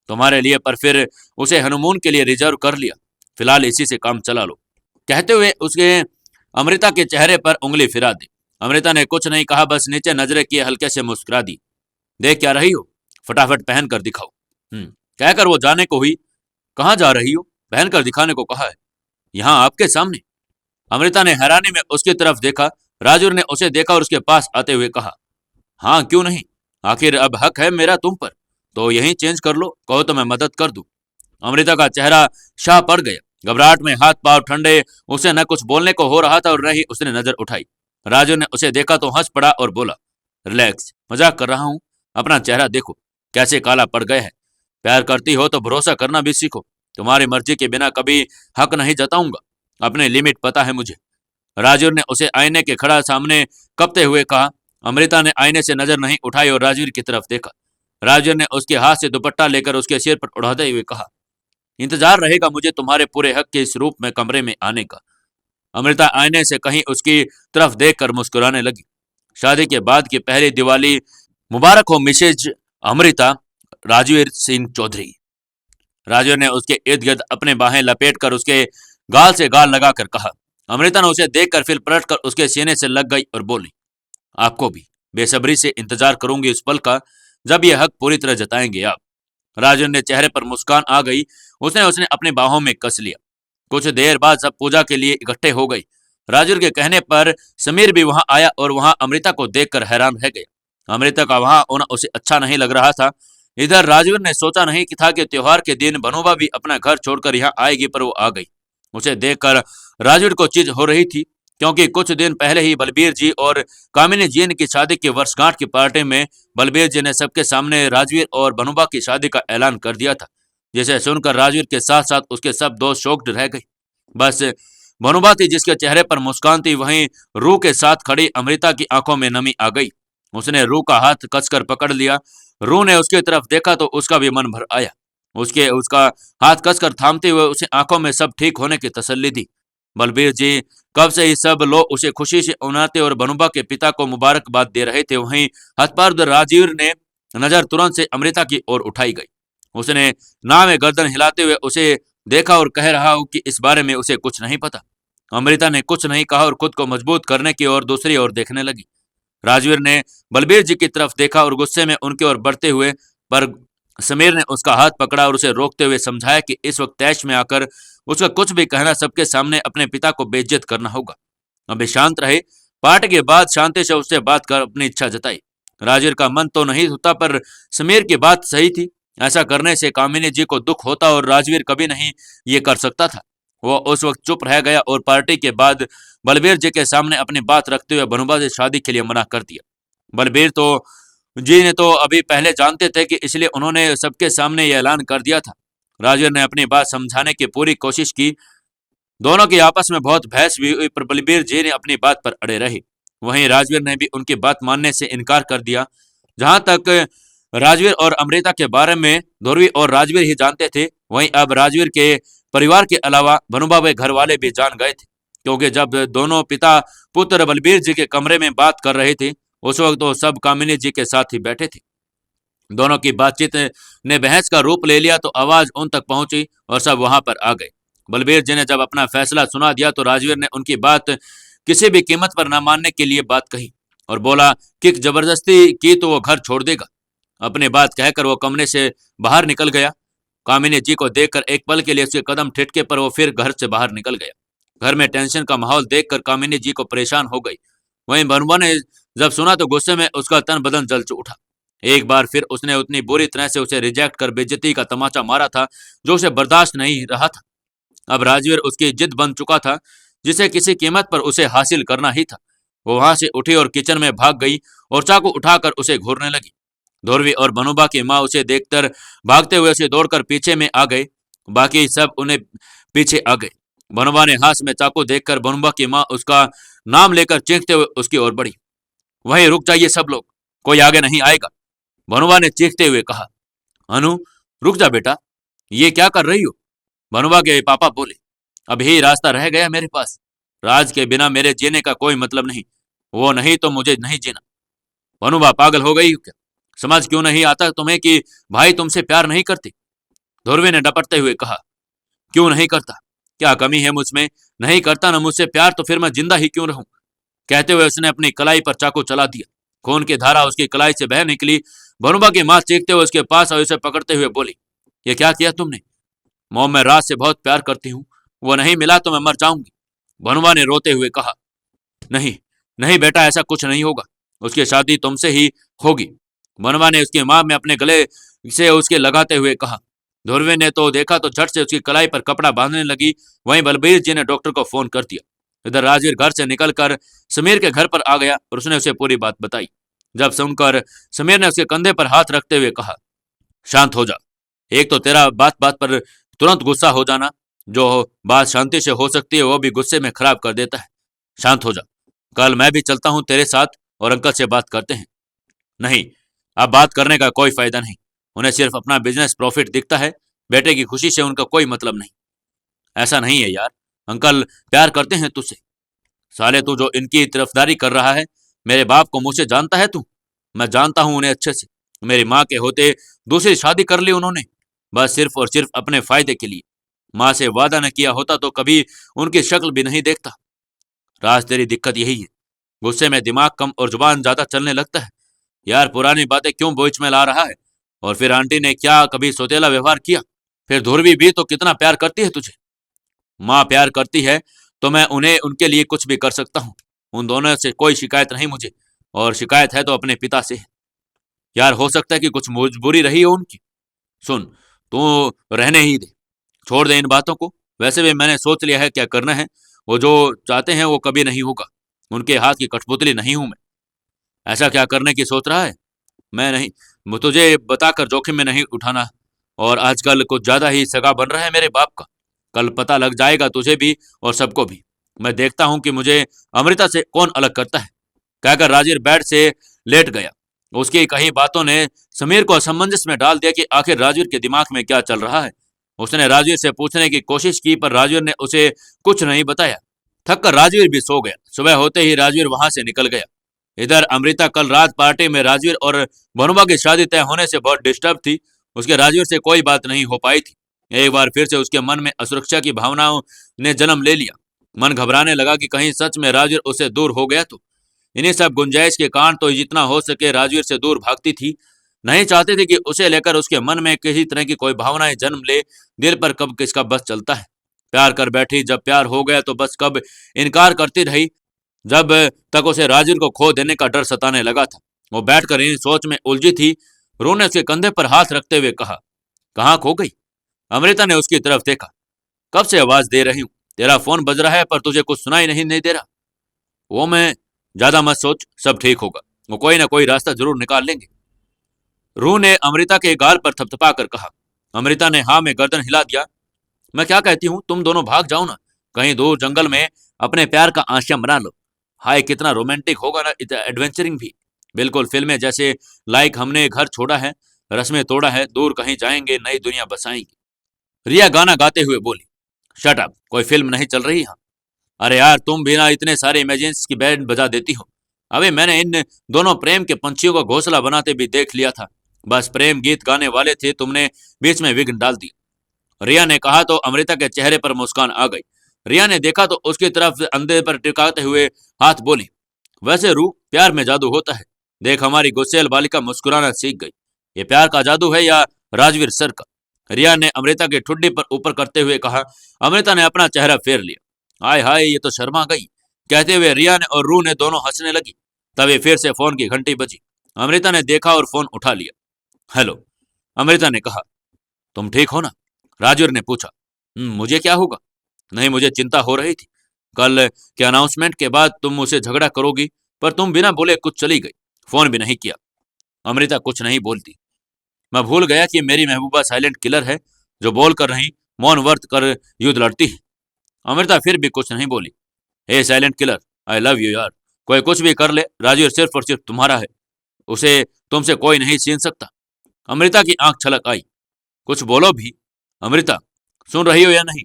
तुम्हारे लिए, पर फिर उसे हनीमून के लिए रिजर्व कर लिया। फिलहाल इसी से काम चला लो। कहते हुए उसके अमृता के चेहरे पर उंगली फिरा दी। अमृता ने कुछ नहीं कहा, बस नीचे नजरें किए हल्के से मुस्कुरा दी। देख क्या रही हो? फटाफट पहन कर दिखाओ। कहकर वो जाने को हुई। कहाँ जा रही हो? पहन कर दिखाने को कहा है। यहाँ आपके सामने। अमृता ने हैरानी में उसकी तरफ देखा। राजू ने उसे देखा और उसके पास आते हुए कहा, हाँ क्यों नहीं, आखिर अब हक है मेरा तुम पर, तो यही चेंज कर लो, कहो तो मैं मदद कर दूं। अमृता का चेहरा शाह पड़ गया। घबराहट में हाथ पांव ठंडे। उसे न कुछ बोलने को हो रहा था और न ही उसने नजर उठाई। राजू ने उसे देखा तो हंस पड़ा और बोला, रिलैक्स, मजाक कर रहा हूं। अपना चेहरा देखो कैसे काला पड़ गया है। प्यार करती हो तो भरोसा करना भी सीखो। तुम्हारी मर्जी के बिना कभी हक नहीं जताऊंगा। अपने लिमिट पता है मुझे। राजू ने उसे आईने के खड़ा सामने कपते हुए कहा। अमृता ने आईने से नजर नहीं उठाई और राजवीर की तरफ देखा। राजवीर ने उसके हाथ से दुपट्टा लेकर उसके सिर पर उड़ाते हुए कहा, इंतजार रहेगा मुझे तुम्हारे पूरे हक के इस रूप में कमरे में आने का। अमृता आईने से कहीं उसकी तरफ देखकर मुस्कुराने लगी। शादी के बाद की पहली दिवाली मुबारक हो मिसेज अमृता राजवीर सिंह चौधरी। राजवीर ने उसके इर्द गिर्द अपने बाहें लपेट कर उसके गाल से गाल लगाकर कहा। अमृता ने उसे देखकर फिर पलट कर उसके सीने से लग गई और बोली, आपको भी बेसब्री से इंतजार करूंगी उस पल का जब यह हक पूरी तरह जताएंगे आप। राजन ने चेहरे पर मुस्कान आ गई। उसने उसने अपने बाहों में कस लिया। कुछ देर बाद सब पूजा के लिए इकट्ठे हो गई। राजूर के कहने पर समीर भी वहां आया और वहां अमृता को देखकर हैरान रह गया। अमृता का वहां होना उसे अच्छा नहीं लग रहा था। इधर राजवीर ने सोचा नहीं कि था कि त्योहार के दिन बनोबा भी अपना घर छोड़कर यहाँ आएगी, पर वो आ गई। उसे देखकर राजवीर को चीज हो रही थी, क्योंकि कुछ दिन पहले ही बलबीर जी और कामिनी जी की शादी की वर्षगांठ की पार्टी में बलबीर जी ने सबके सामने राजवीर और बनोबा की शादी का ऐलान कर दिया था, जिसे सुनकर राजवीर के साथ साथ उसके सब दोस्त शॉक्ड रह गए। बस बनोबा थी जिसके चेहरे पर मुस्कान थी, वहीं रूह के साथ खड़ी अमृता की आंखों में नमी आ गई। उसने रूह का हाथ कसकर पकड़ लिया। रूह ने उसकी तरफ देखा तो उसका भी मन भर आया। उसका हाथ कसकर थामते हुए उसे आंखों में सब ठीक होने की तसल्ली दी। बलबीर जी कब से ही सब लोग उसे खुशी से उनाते और बनोबा के पिता को मुबारकबाद दे रहे थे। वहीं हतपर्द राजीव ने नजर तुरंत से अमृता की ओर उठाई गई। उसने नाव में गर्दन हिलाते हुए उसे देखा और कह रहा हो कि इस बारे में उसे कुछ नहीं पता। अमृता ने कुछ नहीं कहा और खुद को मजबूत करने की ओर दूसरी ओर देखने लगी। राजवीर ने बलबीर जी की तरफ देखा और गुस्से में उनकी ओर बढ़ते हुए, पर समीर ने उसका हाथ पकड़ा और उसे रोकते हुए समझाया कि इस वक्त तैश में आकर उसका कुछ भी कहना सबके सामने अपने पिता को बेइज्जत करना होगा। अभी शांत रहे। पार्टी के बाद शांति से उससे बात कर अपनी इच्छा जताई। राजवीर का मन तो नहीं होता, पर समीर की बात सही थी। ऐसा करने से कामिनी जी को दुख होता और राजवीर कभी नहीं ये कर सकता था। वो उस वक्त चुप रह गया और पार्टी के बाद बलबीर जी के सामने अपनी बात रखते हुए बनोबा से शादी के लिए मना कर दिया। बलबीर जी ने तो अभी पहले जानते थे कि इसलिए उन्होंने सबके सामने ये ऐलान कर दिया था। राजवीर ने अपनी बात समझाने की पूरी कोशिश की। दोनों की आपस में बहुत बहस भी हुई, पर बलबीर जी ने अपनी बात पर अड़े रहे। वहीं राजवीर ने भी उनकी बात मानने से इनकार कर दिया। जहां तक राजवीर और अमृता के बारे में ध्रुवी और राजवीर ही जानते थे। वहीं अब राजवीर के परिवार के अलावा भनुबा के घर वाले भी जान गए थे, क्योंकि जब दोनों पिता पुत्र बलबीर जी के कमरे में बात कर रहे थे उस वक्त तो सब कामिनी जी के साथ ही बैठे थे। दोनों की बातचीत ने बहस का रूप ले लिया तो आवाज उन तक पहुंची और सब वहां पर आ गए। बलबीर जी ने जब अपना फैसला सुना दिया तो राजवीर ने उनकी बात किसी भी कीमत पर न मानने के लिए बात कही और बोला कि जबरदस्ती की तो वो घर छोड़ देगा। अपनी बात कहकर वो कमरे से बाहर निकल गया। कामिनी जी को देखकर एक पल के लिए उसके कदम ठिठके पर वो फिर घर से बाहर निकल गया। घर में टेंशन का माहौल देखकर कामिनी जी को परेशान हो गई। वहीं भनुबा ने जब सुना तो गुस्से में उसका तन बदन जल उठा। एक बार फिर उसने उतनी बुरी तरह से उसे रिजेक्ट कर बेइज्जती का तमाचा मारा था जो उसे बर्दाश्त नहीं रहा था। अब राजवीर उसकी जिद बन चुका था, जिसे किसी कीमत पर उसे हासिल करना ही था। वो वहां से उठी और किचन में भाग गई और चाकू उठाकर उसे घूरने लगी। धोरवी और भनुबा की माँ उसे देखकर भागते हुए उसे दौड़कर पीछे में आ गए। बाकी सब उन्हें पीछे आ गए। भनुबा ने हाथ में चाकू देखकर भनुबा की माँ उसका नाम लेकर चीखते हुए उसकी ओर बढ़ी। वहीं रुक जाइए सब लोग, कोई आगे नहीं आएगा, भनुबा ने चीखते हुए कहा। अनु, रुक जा बेटा, ये क्या कर रही हो? भनुबा के पापा बोले। अभी रास्ता रह गया मेरे पास, राज के बिना मेरे जीने का कोई मतलब नहीं, वो नहीं तो मुझे नहीं जीना। भनुबा पागल हो गई क्या? समझ क्यों नहीं आता तुम्हें कि भाई तुमसे प्यार नहीं करते? ध्रुवी ने डपटते हुए कहा। क्यों नहीं करता? क्या कमी है मुझमें? नहीं करता ना मुझसे प्यार तो फिर मैं जिंदा ही क्यों रहूं? कहते हुए उसने अपनी कलाई पर चाकू चला दिया। खून की धारा उसकी कलाई से बह निकली। भनुबा की मां चीखते हुए उसके पास आई, उसे पकड़ते हुए बोली, ये क्या किया तुमने? मोम, मैं राज से बहुत प्यार करती हूँ, वो नहीं मिला तो मैं मर जाऊंगी। भनुबा ने रोते हुए कहा। नहीं नहीं बेटा, ऐसा कुछ नहीं होगा, उसकी शादी तुमसे ही होगी, भनुबा ने उसकी मां में अपने गले से उसके लगाते हुए कहा। ध्रुवी ने तो देखा तो झट से उसकी कलाई पर कपड़ा बांधने लगी। वहीं बलबीर जी ने डॉक्टर को फोन कर दिया। इधर राजवीर घर से निकलकर समीर के घर पर आ गया और उसने उसे पूरी बात बताई। जब सुनकर समीर ने उसके कंधे पर हाथ रखते हुए कहा, शांत हो जा। एक तो तेरा बात बात पर तुरंत गुस्सा हो जाना, जो बात शांति से हो सकती है वो भी गुस्से में खराब कर देता है। शांत हो जा, कल मैं भी चलता हूं तेरे साथ और अंकल से बात करते हैं। नहीं, अब बात करने का कोई फायदा नहीं, उन्हें सिर्फ अपना बिजनेस प्रॉफिट दिखता है, बेटे की खुशी से उनका कोई मतलब नहीं। ऐसा नहीं है यार, अंकल प्यार करते हैं तुझसे। साले तू जो इनकी तरफदारी कर रहा है, मेरे बाप को मुझसे जानता है तू? मैं जानता हूं उन्हें अच्छे से। मेरी माँ के होते दूसरी शादी कर ली उन्होंने, बस सिर्फ और सिर्फ अपने फायदे के लिए। माँ से वादा न किया होता तो कभी उनकी शक्ल भी नहीं देखता। राज, तेरी दिक्कत यही है, गुस्से में दिमाग कम और जुबान ज्यादा चलने लगता है। यार पुरानी बातें क्यों बीच में ला रहा है? और फिर आंटी ने क्या कभी सौतेला व्यवहार किया? फिर ध्रुवी भी तो कितना प्यार करती है तुझे। माँ प्यार करती है तो मैं उन्हें उनके लिए कुछ भी कर सकता हूँ। उन दोनों से कोई शिकायत नहीं मुझे, और शिकायत है तो अपने पिता से है। यार हो सकता है कि कुछ मजबूरी रही हो उनकी। सुन, तू रहने ही दे, छोड़ दे इन बातों को। वैसे भी मैंने सोच लिया है क्या करना है, वो जो चाहते हैं वो कभी नहीं होगा। उनके हाथ की कठपुतली नहीं हूं मैं। ऐसा क्या करने की सोच रहा है? मैं नहीं, तुझे बताकर जोखिम में नहीं उठाना, और आजकल कुछ ज्यादा ही सगा बन रहा है मेरे बाप का। कल पता लग जाएगा तुझे भी और सबको भी। मैं देखता हूं कि मुझे अमृता से कौन अलग करता है। कहकर राजीव बेड से लेट गया। उसकी कही बातों ने समीर को असमंजस में डाल दिया कि आखिर राजवीर के दिमाग में क्या चल रहा है। उसने राजवीर से पूछने की कोशिश की पर राजवीर ने उसे कुछ नहीं बताया। थक कर राजवीर भी सो गया। सुबह होते ही राजवीर वहां से निकल गया। इधर अमृता कल रात पार्टी में राजवीर और भनुबा की शादी तय होने से बहुत डिस्टर्ब थी। उसके राजवीर से कोई बात नहीं हो पाई थी। एक बार फिर से उसके मन में असुरक्षा की भावनाओं ने जन्म ले लिया। मन घबराने लगा कि कहीं सच में राजवीर उससे दूर हो गया तो। इन्हीं सब गुंजाइश के कारण तो जितना हो सके राजवीर से दूर भागती थी। नहीं चाहती थी कि उसे लेकर उसके मन में किसी तरह की कोई भावनाएं जन्म ले। दिल पर कब किसका बस चलता है। प्यार कर बैठी, जब प्यार हो गया तो बस कब इनकार करती रही। जब तक उसे राजवीर को खो देने का डर सताने लगा था, वो बैठकर इन सोच में उलझी थी। रू ने उसके कंधे पर हाथ रखते हुए कहा, कहाँ खो गई? अमृता ने उसकी तरफ देखा। कब से आवाज दे रही हूँ, तेरा फोन बज रहा है पर तुझे कुछ सुनाई नहीं दे रहा। वो मैं, ज्यादा मत सोच, सब ठीक होगा, वो कोई ना कोई रास्ता जरूर निकाल लेंगे। रू ने अमृता के गाल पर थपथपा कर कहा। अमृता ने हाँ में गर्दन हिला दिया। मैं क्या कहती हूँ, तुम दोनों भाग जाओ ना, कहीं दूर जंगल में अपने प्यार का आशिया बना लो। हाय कितना रोमांटिक होगा ना एडवेंचरिंग भी। बिल्कुल फिल्में जैसे लाइक हमने घर छोड़ा है, रस्में तोड़ा है, दूर कहीं जाएंगे, नई दुनिया बसाएंगे। रिया गाना गाते हुए बोली, शट अप, कोई फिल्म नहीं चल रही यहाँ। अरे यार, तुम बिना इतने सारे इमेजिन्स की बैंड बजा देती हो। अबे मैंने इन दोनों प्रेम के पंछियों को घोंसला बनाते भी देख लिया था। बस प्रेम गीत गाने वाले थे, तुमने बीच में विघ्न डाल दिया। रिया ने कहा तो अमृता के चेहरे पर मुस्कान आ गई। रिया ने देखा तो उसकी तरफ अंधे पर टिकाते हुए हाथ बोली, वैसे रू, प्यार में जादू होता है। देख हमारी गुस्सेल बालिका मुस्कुराना सीख गई। ये प्यार का जादू है या राजवीर सर का? रिया ने अमृता की ठुड्डी पर ऊपर करते हुए कहा। अमृता ने अपना चेहरा फेर लिया। हाय हाय, ये तो शर्मा गई। कहते हुए रिया ने और रू ने दोनों हंसने लगी। तभी फिर से फोन की घंटी बजी। अमृता ने देखा और फोन उठा लिया। हेलो, अमृता ने कहा। तुम ठीक हो ना? राजवीर ने पूछा। मुझे क्या होगा? नहीं, मुझे चिंता हो रही थी। कल के अनाउंसमेंट के बाद तुम मुझसे झगड़ा करोगी, पर तुम बिना बोले कुछ चली गई, फोन भी नहीं किया। अमृता कुछ नहीं बोलती। मैं भूल गया कि मेरी महबूबा साइलेंट किलर है, जो बोल कर नहीं, मौन व्रत कर युद्ध लड़ती है। अमृता फिर भी कुछ नहीं बोली। Hey silent killer, I love you यार। कोई कुछ भी कर ले, राजवीर सिर्फ और सिर्फ तुम्हारा है। उसे तुमसे कोई नहीं छीन सकता। अमृता की आंख छलक आई। कुछ बोलो भी। अमृता, सुन रही हो या नहीं?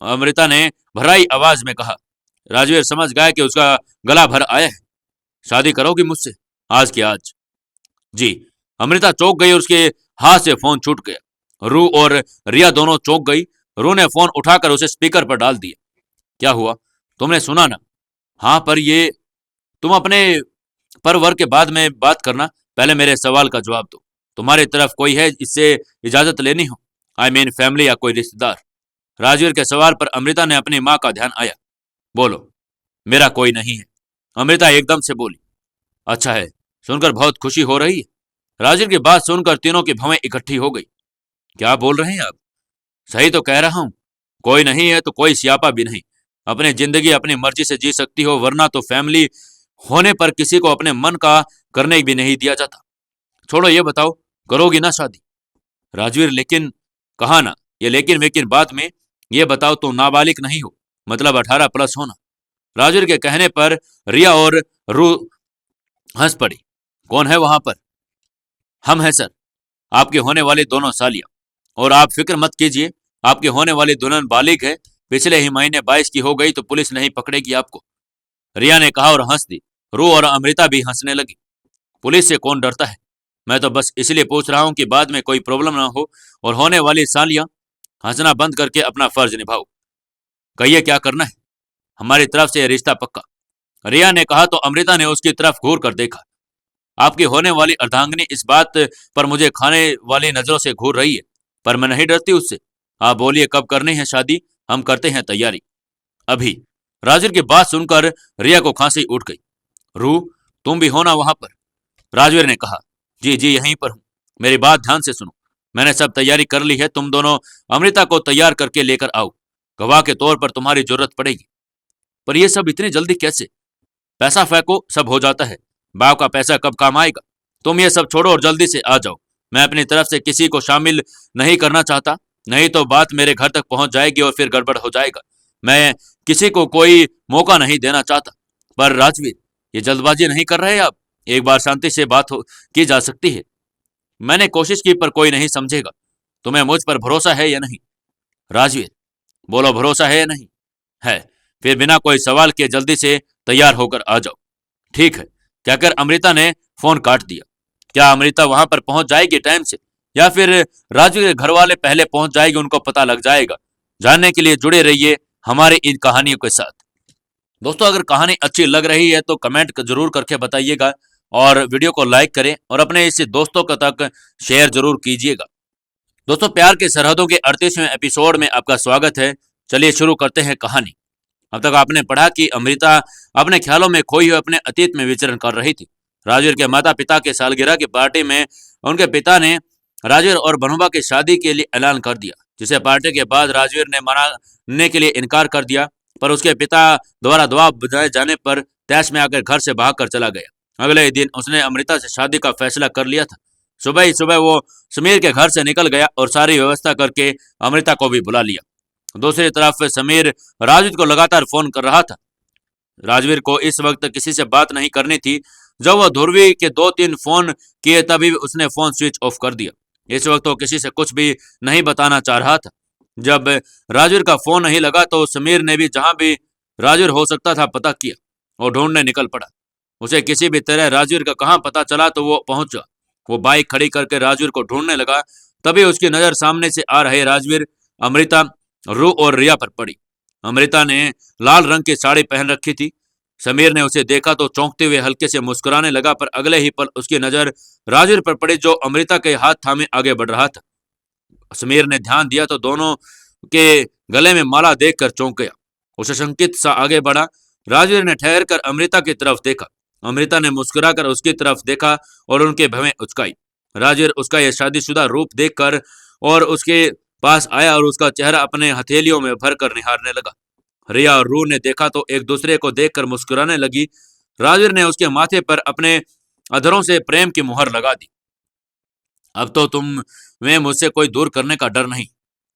अमृता ने भराई आवाज में कहा। राजवीर समझ गया कि उसका गला भर आया है। शादी करोगी मुझसे? आज की आज। जी। अमृता चौंक गई और उसके हाथ से फोन छूट गया। रू और रिया दोनों चौंक गई। रू ने फोन उठाकर उसे स्पीकर पर डाल दिया। क्या हुआ? तुमने सुना ना? हाँ, पर ये तुम अपने पर वर के बाद में बात करना, पहले मेरे सवाल का जवाब दो। तुम्हारी तरफ कोई है इससे इजाजत लेनी हो? आई मीन फैमिली या कोई रिश्तेदार? राजवीर के सवाल पर अमृता ने अपनी माँ का ध्यान आया। बोलो। मेरा कोई नहीं है, अमृता एकदम से बोली। अच्छा है, सुनकर बहुत खुशी हो रही है। राजवीर की बात सुनकर तीनों की भवें इकट्ठी हो गई। क्या बोल रहे हैं आप? सही तो कह रहा हूं। कोई नहीं है तो कोई सियापा भी नहीं। अपनी जिंदगी अपनी मर्जी से जी सकती हो, वरना तो फैमिली होने पर किसी को अपने मन का करने भी नहीं दिया जाता। छोड़ो, ये बताओ, करोगी ना शादी? राजवीर, लेकिन कहा ना, ये लेकिन वेकिन बाद में। ये बताओ, तुम नाबालिग नहीं हो, मतलब 18+ होना। राजवीर के कहने पर रिया और रू हंस पड़ी। कौन है वहां पर? हम हैं सर, आपके होने वाली दोनों सालियां। और आप फिक्र मत कीजिए, आपके होने वाली दुल्हन बालिग है। पिछले ही महीने 22 की हो गई तो पुलिस नहीं पकड़ेगी आपको। रिया ने कहा और हंस दी। रू और अमृता भी हंसने लगी। पुलिस से कौन डरता है? मैं तो बस इसलिए पूछ रहा हूं कि बाद में कोई प्रॉब्लम ना हो। और होने वाली सालियां, हंसना बंद करके अपना फर्ज निभाओ। कहिए क्या करना है? हमारी तरफ से यह रिश्ता पक्का। रिया ने कहा तो अमृता ने उसकी तरफ घूर कर देखा। आपकी होने वाली अर्धांगिनी इस बात पर मुझे खाने वाली नजरों से घूर रही है, पर मैं नहीं डरती उससे। आप बोलिए, कब करनी है शादी? हम करते हैं तैयारी अभी। राजवीर की बात सुनकर रिया को खांसी उठ गई। रू, तुम भी हो ना वहां पर? राजवीर ने कहा। जी जी, यहीं पर हूं। मेरी बात ध्यान से सुनो। मैंने सब तैयारी कर ली है। तुम दोनों अमृता को तैयार करके लेकर आओ। गवाह के तौर पर तुम्हारी जरूरत पड़ेगी। पर यह सब इतनी जल्दी कैसे? पैसा फेंको, सब हो जाता है। बाप का पैसा कब काम आएगा? तुम ये सब छोड़ो और जल्दी से आ जाओ। मैं अपनी तरफ से किसी को शामिल नहीं करना चाहता, नहीं तो बात मेरे घर तक पहुंच जाएगी और फिर गड़बड़ हो जाएगा। मैं किसी को कोई मौका नहीं देना चाहता। पर राजवीर, ये जल्दबाजी नहीं कर रहे आप? एक बार शांति से बात की जा सकती है। मैंने कोशिश की पर कोई नहीं समझेगा। तुम्हें मुझ पर भरोसा है या नहीं? राजवीर, बोलो, भरोसा है या नहीं? है। फिर बिना कोई सवाल किए जल्दी से तैयार होकर आ जाओ। ठीक है, कहकर अमृता ने फोन काट दिया। क्या अमृता वहां पर पहुंच जाएगी टाइम से, या फिर राजवीर के घर वाले पहले पहुंच जाएंगे, उनको पता लग जाएगा? जानने के लिए जुड़े रहिए हमारी इन कहानियों के साथ। दोस्तों, अगर कहानी अच्छी लग रही है तो कमेंट जरूर करके बताइएगा, और वीडियो को लाइक करें और अपने इस दोस्तों तक शेयर जरूर कीजिएगा। दोस्तों, प्यार की सरहदों के 38वें एपिसोड में आपका स्वागत है। चलिए शुरू करते हैं कहानी। अब तक आपने पढ़ा कि अमृता अपने ख्यालों में खोई हुई अपने अतीत में विचरण कर रही थी। राजवीर के माता पिता के सालगिरह की पार्टी में उनके पिता ने राजवीर और बनोबा की शादी के लिए ऐलान कर दिया, जिसे पार्टी के बाद राजवीर ने मनाने के लिए इनकार कर दिया। पर उसके पिता द्वारा दबाव बनाए जाने पर तैश में आकर घर से भागकर चला गया। अगले ही दिन उसने अमृता से शादी का फैसला कर लिया था। सुबह ही सुबह वो समीर के घर से निकल गया और सारी व्यवस्था करके अमृता को भी बुला लिया। दूसरी तरफ समीर राजवीर को लगातार फोन कर रहा था। राजवीर को इस वक्त किसी से बात नहीं करनी थी, जब वह ध्रुवी के 2-3 फोन किए तभी उसने फोन स्विच ऑफ कर दिया। इस वक्त वो किसी से कुछ भी नहीं बताना चाह रहा था। जब राजवीर का फोन नहीं लगा तो समीर ने भी जहां भी राजवीर हो सकता था पता किया और ढूंढने निकल पड़ा। उसे किसी भी तरह राजवीर का कहाँ पता चला तो वो पहुंचा। वो बाइक खड़ी करके राजवीर को ढूंढने लगा। तभी उसकी नजर सामने से आ रहे राजवीर, अमृता, रू और रिया पर पड़ी। अमृता ने लाल रंग की साड़ी पहन रखी थी। समीर ने उसे देखा तो चौंकते हुए हल्के से मुस्कुराने लगा, पर अगले ही पल उसकी नजर राजवीर पर पड़ी जो अमृता के हाथ थामे आगे बढ़ रहा था। समीर ने ध्यान दिया तो दोनों के गले में माला देखकर चौंक गया। उसे शंकित सा आगे बढ़ा। राजवीर ने ठहर कर अमृता की तरफ देखा। अमृता ने मुस्कुराकर उसकी तरफ देखा और उनके भवें उचकाई। राजवीर उसका यह शादीशुदा रूप देखकर और उसके पास आया और उसका चेहरा अपने हथेलियों में भरकर निहारने लगा। रिया और रू ने देखा तो एक दूसरे को देखकर मुस्कुराने लगी। राजवीर ने उसके माथे पर अपने अधरों से प्रेम की मुहर लगा दी। अब तो तुम्हें मुझसे कोई दूर करने का डर नहीं,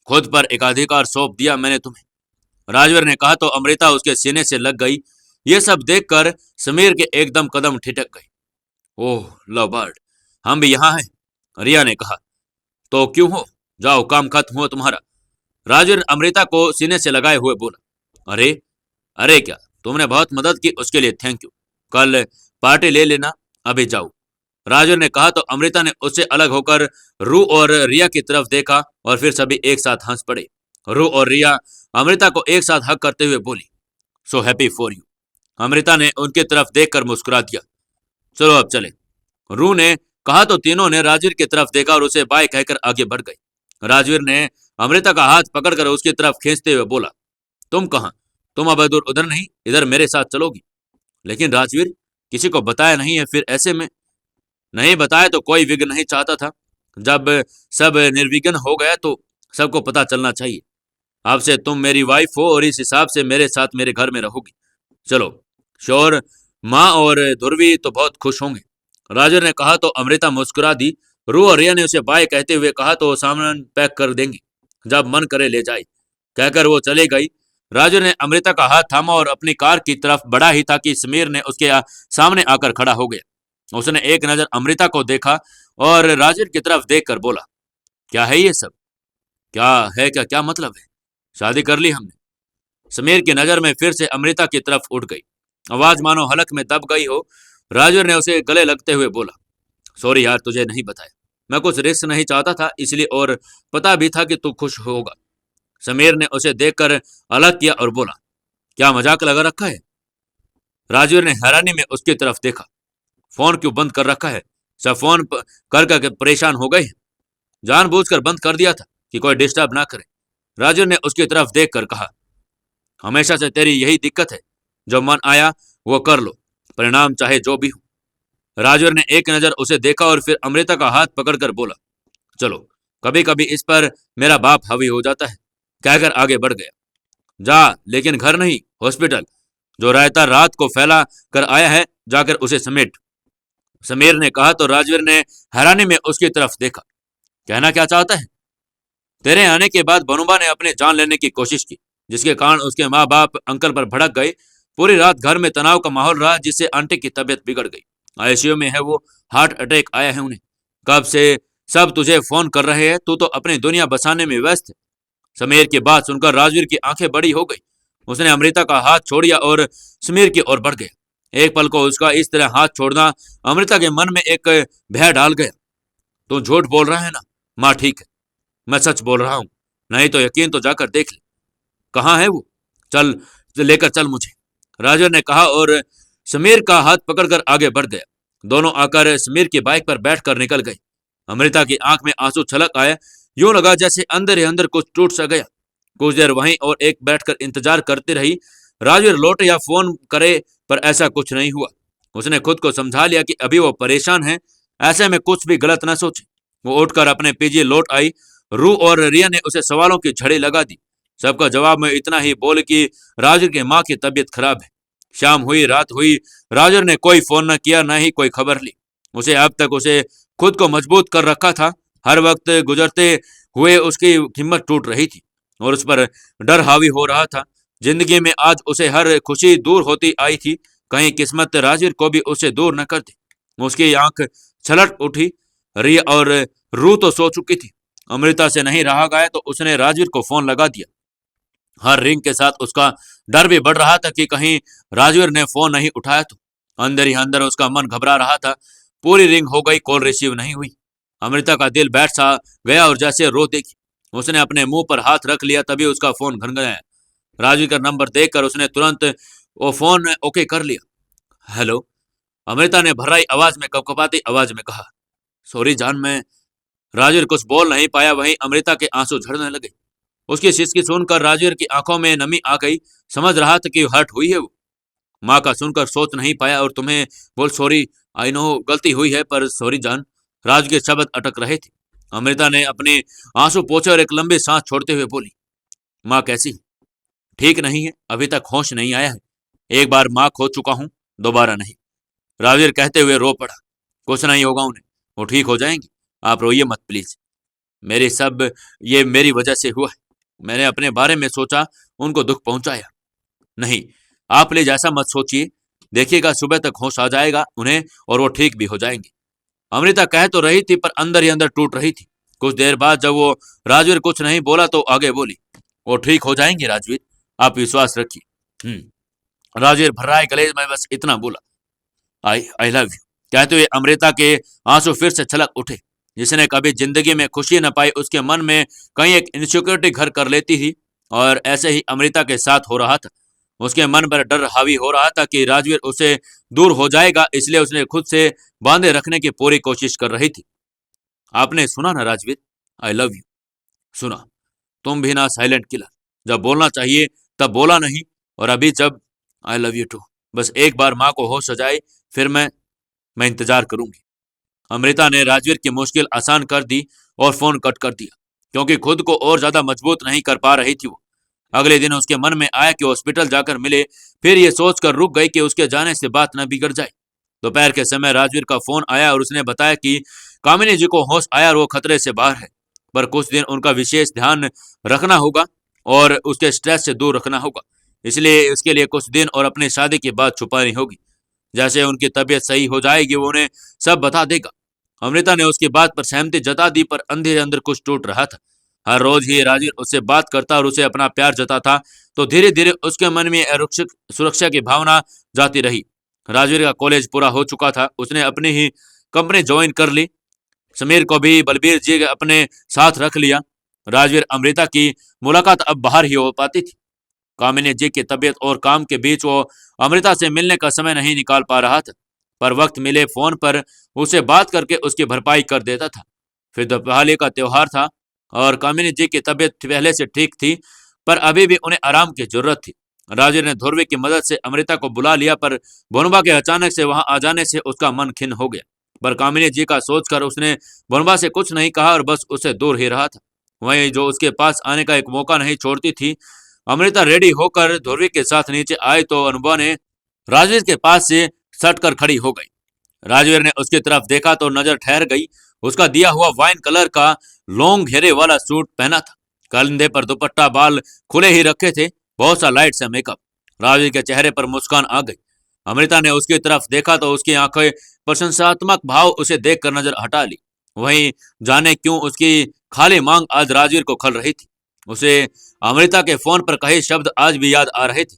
खुद पर एकाधिकार सौंप दिया मैंने तुम्हें, राजवीर ने कहा तो अमृता उसके सीने से लग गई। ये सब देखकर समीर के एकदम कदम ठिठक गए। ओह लव बर्ड, हम भी यहाँ हैं, रिया ने कहा। तो क्यों हो, जाओ काम खत्म हुआ तुम्हारा, राजवीर अमृता को सीने से लगाए हुए बोला। अरे अरे क्या, तुमने बहुत मदद की उसके लिए थैंक यू, कल पार्टी ले लेना, अभी जाओ, राजवीर ने कहा तो अमृता ने उससे अलग होकर रू और रिया की तरफ देखा और फिर सभी एक साथ हंस पड़े। रू और रिया अमृता को एक साथ हक करते हुए बोली, so happy for you. Amrita ने उनकी तरफ देखकर मुस्कुरा दिया। चलो अब चले, रू ने कहा तो तीनों ने राजवीर की तरफ देखा और उसे बाय कहकर आगे बढ़ गए। राजवीर ने अमृता का हाथ पकड़कर उसकी तरफ खींचते हुए बोला, तुम कहाँ, तुम अब उधर नहीं, इधर मेरे साथ चलोगी। लेकिन राजवीर, किसी को बताया नहीं है, फिर ऐसे में, नहीं बताया तो कोई विघ्न नहीं चाहता था, जब सब निर्विघ्न हो गया तो सबको पता चलना चाहिए। आपसे तुम मेरी वाइफ हो और इस हिसाब से मेरे साथ मेरे घर में रहोगी। चलो, श्योर, माँ और ध्रुवी तो बहुत खुश होंगे, राजवीर ने कहा तो अमृता मुस्कुरा दी। रू और रिया ने उसे बाय कहते हुए कहा तो वो सामान पैक कर देंगे, जब मन करे ले जाए, कहकर वो चले गई। राजवीर ने अमृता का हाथ थामा और अपनी कार की तरफ बढ़ा ही था कि समीर ने उसके सामने आकर खड़ा हो गया। उसने एक नजर अमृता को देखा और राजवीर की तरफ देखकर बोला, क्या है ये सब, क्या है, क्या मतलब है, शादी कर ली हमने। समीर की नजर में फिर से अमृता की तरफ उठ गई, आवाज मानो हलक में दब गई हो। राजवीर ने उसे गले लगते हुए बोला, सॉरी यार, तुझे नहीं बताया, मैं कुछ रिस्क नहीं चाहता था इसलिए, और पता भी था कि तू खुश होगा। समीर ने उसे देखकर अलग किया और बोला, क्या मजाक लगा रखा है। राजवीर ने हैरानी में उसकी तरफ देखा, फोन क्यों बंद कर रखा है, सब फोन कर करके परेशान हो गए, जानबूझकर बंद कर दिया था कि कोई डिस्टर्ब ना करे। राजवीर ने उसकी तरफ देखकर कहा, हमेशा से तेरी यही दिक्कत है, जो मन आया वो कर लो, परिणाम चाहे जो भी हो। राजवीर ने एक नजर उसे देखा और फिर अमृता का हाथ पकड़कर बोला, चलो, कभी कभी इस पर मेरा बाप हावी हो जाता है, कहकर आगे बढ़ गया। जा, लेकिन घर नहीं, हॉस्पिटल, जो रायता रात को फैला कर आया है, जाकर उसे समेट, समीर ने कहा तो राजवीर ने हैरानी में उसकी तरफ देखा। कहना क्या चाहता है, तेरे आने के बाद बनुबा ने अपने जान लेने की कोशिश की, जिसके कारण उसके माँ बाप अंकल पर भड़क गए। पूरी रात घर में तनाव का माहौल रहा, जिससे आंटी की तबीयत बिगड़ गई, आईसीयू में है वो, हार्ट अटैक आया है उन्हें। कब से सब तुझे फोन कर रहे हैं, तू तो अपनी दुनिया बसाने में व्यस्त है। समीर की बात सुनकर राजवीर की आंखें बड़ी हो गई। उसने अमृता का हाथ छोड़ दिया और समीर की ओर बढ़ गया। एक पल को उसका इस तरह हाथ छोड़ना अमृता के मन में एक भय डाल गया। तू झूठ बोल रहा है ना, माँ ठीक है, मैं सच बोल रहा हूँ, नहीं तो यकीन तो जाकर देख ले, कहाँ है वो, चल लेकर चल मुझे, राजवीर ने कहा और समीर का हाथ पकड़कर आगे बढ़ गया। दोनों आकर समीर की बाइक पर बैठकर निकल गए। अमृता की आंख में आंसू छलक आए, यूं लगा जैसे अंदर ही अंदर कुछ टूट सा गया। कुछ देर वहीं और एक बैठकर इंतजार करती रही, राजवीर लौटे या फोन करे, पर ऐसा कुछ नहीं हुआ। उसने खुद को समझा लिया कि अभी वो परेशान है, ऐसे में कुछ भी गलत न सोचे। वो उठकर अपने पीजी लौट आई। रू और रिया ने उसे सवालों की झड़ी लगा दी। सबका जवाब में इतना ही बोले कि राजवीर की माँ की तबीयत खराब है। शाम हुई, रात हुई, राजवीर ने कोई फोन न किया, न ही कोई खबर ली। उसे अब तक उसे खुद को मजबूत कर रखा था, हर वक्त गुजरते हुए उसकी हिम्मत टूट रही थी और उस पर डर हावी हो रहा था। जिंदगी में आज उसे हर खुशी दूर होती आई थी। कहीं किस्मत राजवीर को भी उससे दूर न कर दे। उसकी आंख छलक उठी। रिया और रू तो सो चुकी थी। अमृता से नहीं रहा गया तो उसने राजवीर को फोन लगा दिया। हर रिंग के साथ उसका डर भी बढ़ रहा था कि कहीं राजवीर ने फोन नहीं उठाया तो। अंदर ही अंदर उसका मन घबरा रहा था। पूरी रिंग हो गई, कॉल रिसीव नहीं हुई। अमृता का दिल बैठ सा गया और जैसे रो देगी। उसने अपने मुंह पर हाथ रख लिया, तभी उसका फोन घनघनाया। राजवीर का नंबर देखकर उसने तुरंत वो फोन ओके कर लिया। हेलो, अमृता ने भर्राई आवाज में, कपकपाती आवाज में कहा। सॉरी जान, मैं। राजवीर कुछ बोल नहीं पाया। वहीं अमृता के आंसू झड़ने लगे। उसकी सिसकी सुनकर राजवीर की आंखों में नमी आ गई। समझ रहा था कि हर्ट हुई है वो। माँ का सुनकर सोच नहीं पाया और तुम्हें बोल सॉरी। आई नो गलती हुई है, पर सॉरी जान। राज के शब्द अटक रहे थे। अमृता ने अपने आंसू पोंछे और एक लंबी सांस छोड़ते हुए बोली, माँ कैसी? ठीक नहीं है, अभी तक होश नहीं आया है। एक बार माँ खो चुका हूं, दोबारा नहीं। राजवीर कहते हुए रो पड़ा। कुछ नहीं होगा उन्हें, वो ठीक हो जाएंगे। आप रोइए मत प्लीज। मेरी सब ये मेरी वजह से हुआ है। मैंने अपने बारे में सोचा, उनको दुख पहुंचाया। नहीं, आप प्लीज ऐसा मत सोचिए। देखिएगा सुबह तक होश आ जाएगा उन्हें और वो ठीक भी हो जाएंगे। अमृता कह तो रही थी पर अंदर ही अंदर टूट रही थी। कुछ देर बाद जब वो राजवीर कुछ नहीं बोला तो आगे बोली, वो ठीक हो जाएंगे राजवीर, आप विश्वास रखिए। राजवीर भर्राए गले में बस इतना बोला, आई आई लव यू। कहते हुए अमृता के आंसू फिर से छलक उठे। जिसने कभी जिंदगी में खुशी न पाई, उसके मन में कहीं एक इनसिक्योरिटी घर कर लेती थी। और ऐसे ही अमृता के साथ हो रहा था। उसके मन पर डर हावी हो रहा था कि राजवीर उसे दूर हो जाएगा, इसलिए उसने खुद से बांधे रखने की पूरी कोशिश कर रही थी। आपने सुना ना राजवीर, आई लव यू। सुना। तुम भी ना साइलेंट किलर। जब बोलना चाहिए तब बोला नहीं, और अभी जब आई लव यू टू। बस एक बार माँ को होश आ जाए, फिर मैं इंतजार करूंगी। अमृता ने राजवीर की मुश्किल आसान कर दी और फोन कट कर दिया, क्योंकि खुद को और ज्यादा मजबूत नहीं कर पा रही थी वो। अगले दिन उसके मन में आया कि हॉस्पिटल जाकर मिले, फिर ये सोचकर रुक गई कि उसके जाने से बात न बिगड़ जाए। दोपहर के समय राजवीर का फोन आया और उसने बताया कि कामिनी जी को होश आया और वो खतरे से बाहर है, पर कुछ दिन उनका विशेष ध्यान रखना होगा और उसके स्ट्रेस से दूर रखना होगा। इसलिए इसके लिए कुछ दिन और अपनी शादी की बात छुपानी होगी। जैसे उनकी तबीयत सही हो जाएगी वो उन्हें सब बता देगा। अमृता ने उसकी बात पर सहमति जता दी, पर अंदर अंदर कुछ टूट रहा था। हर रोज ही राजवीर उससे बात करता और उसे अपना प्यार जताता, तो धीरे धीरे उसके मन में सुरक्षा की भावना जाती रही। राजवीर का कॉलेज पूरा हो चुका था। उसने अपनी ही कंपनी ज्वाइन कर ली। समीर को भी बलबीर जी अपने साथ रख लिया। राजवीर अमृता की मुलाकात अब बाहर ही हो पाती थी। कामिनी जी की तबीयत और काम के बीच वो अमृता से मिलने का समय नहीं निकाल पा रहा था, पर वक्त मिले फोन पर उसे बात करके उसकी भरपाई कर देता था। फिर दिवाली का त्योहार था और कामिनी जी की तबीयत पहले से ठीक थी, पर अभी भी उन्हें आराम की जरूरत थी। राजवीर ने ध्रुवी की मदद से अमृता को बुला लिया, पर भोनबा के अचानक से वहां आ जाने से उसका मन खिन्न हो गया। पर कामिनी जी का सोचकर उसने भोनबा से कुछ नहीं कहा और बस उसे दूर ही रहा था। वहीं जो उसके पास आने का एक मौका नहीं छोड़ती थी। अमृता रेडी होकर ध्रुवी के साथ नीचे आई तो अनुभा ने राजवीर के पास से सटकर खड़ी हो गई। राजवीर ने उसकी तरफ देखा तो नजर ठहर गई। उसका दिया हुआ वाइन कलर का लॉन्ग घेरे वाला सूट पहना था, कंधे पर दुपट्टा, बाल खुले ही रखे थे, बहुत सा लाइट सा मेकअप। राजवीर के चेहरे पर मुस्कान आ गई। अमृता ने उसकी तरफ देखा तो उसकी आंखें प्रशंसात्मक भाव उसे देखकर नजर हटा ली। वहीं जाने क्यों उसकी खाली मांग आज राजवीर को खल रही थी। उसे अमृता के फोन पर कहे शब्द आज भी याद आ रहे थे।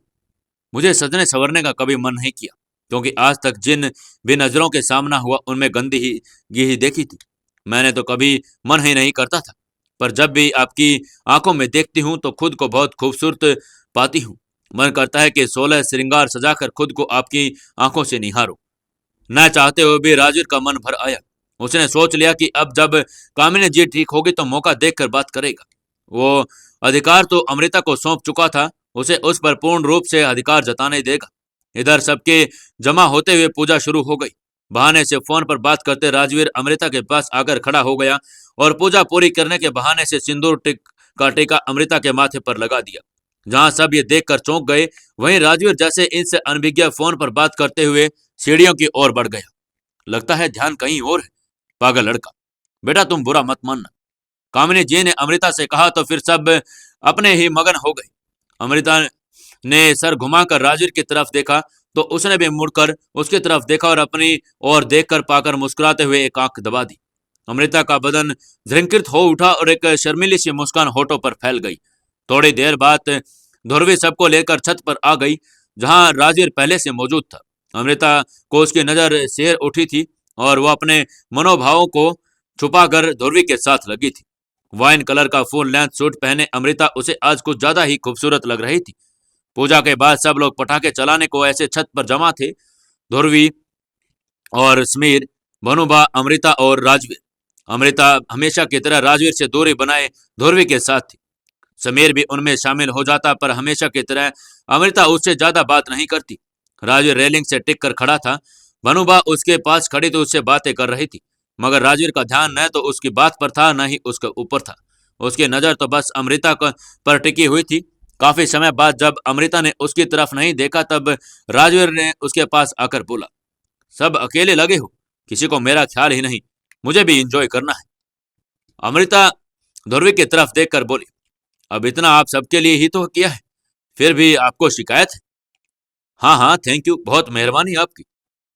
मुझे सजने संवरने का कभी मन नहीं किया, क्योंकि आज तक जिन भी नजरों के सामना हुआ उनमें गंदी ही देखी थी। मैंने तो कभी मन ही नहीं करता था, पर जब भी आपकी आंखों में देखती हूँ तो खुद को बहुत खूबसूरत पाती हूँ। मन करता है कि 16 श्रृंगार सजाकर खुद को आपकी आंखों से निहारो। न चाहते हुए भी राजवीर का मन भर आया। उसने सोच लिया कि अब जब कामिनी जी ठीक होगी तो मौका देखकर बात करेगा। वो अधिकार तो अमृता को सौंप चुका था, उसे उस पर पूर्ण रूप से अधिकार जताने देगा। इधर सबके जमा होते हुए पूजा शुरू हो गई। बहाने से फोन पर बात करते राजवीर अमृता के पास आकर खड़ा हो गया और पूजा पूरी करने के बहाने से सिंदूर का टीका अमृता के माथे पर लगा दिया। जहां सब ये देखकर चौंक गए, वहीं राजवीर जैसे इनसे अनभिज्ञ फोन पर बात करते हुए सीढ़ियों की ओर बढ़ गया। लगता है ध्यान कहीं और है। पागल लड़का, बेटा तुम बुरा मत मानना, कामिनी जी ने अमृता से कहा तो फिर सब अपने ही मगन हो गए। अमृता ने सर घुमाकर राजवीर की तरफ देखा तो उसने भी मुड़कर उसकी तरफ देखा और अपनी ओर देखकर पाकर मुस्कुराते हुए एक आंख दबा दी। अमृता का बदन झिंकृत हो उठा और एक शर्मीली सी मुस्कान होठों पर फैल गई। थोड़ी देर बाद ध्रुवी सबको लेकर छत पर आ गई, जहां राजवीर पहले से मौजूद था। अमृता को उसकी नजर शेर उठी थी और वह अपने मनोभावों को छुपाकर ध्रुवी के साथ लगी थी। वाइन कलर का फुल लेंथ सूट पहने अमृता उसे आज कुछ ज्यादा ही खूबसूरत लग रही थी। पूजा के बाद सब लोग पटाखे चलाने को ऐसे छत पर जमा थे। ध्रुवी और समीर, भनुबा, अमृता और राजवीर। अमृता हमेशा की तरह राजवीर से दूरी बनाए ध्रुवी के साथ थी। समीर भी उनमें शामिल हो जाता, पर हमेशा की तरह अमृता उससे ज्यादा बात नहीं करती। राजवीर रेलिंग से टिक कर खड़ा था। भनुबा उसके पास खड़ी तो उससे बातें कर रही थी, मगर राजवीर का ध्यान न तो उसकी बात पर था, न ही उसके ऊपर था। उसकी नजर तो बस अमृता पर टिकी हुई थी। काफी समय बाद जब अमृता ने उसकी तरफ नहीं देखा, तब राजवीर ने उसके पास आकर बोला, सब अकेले लगे हो, किसी को मेरा ख्याल ही नहीं, मुझे भी इंजॉय करना है। अमृता ध्रुवी की तरफ देखकर बोली, अब इतना आप सबके लिए ही तो किया है, फिर भी आपको शिकायत है? हाँ हाँ, थैंक यू, बहुत मेहरबानी आपकी।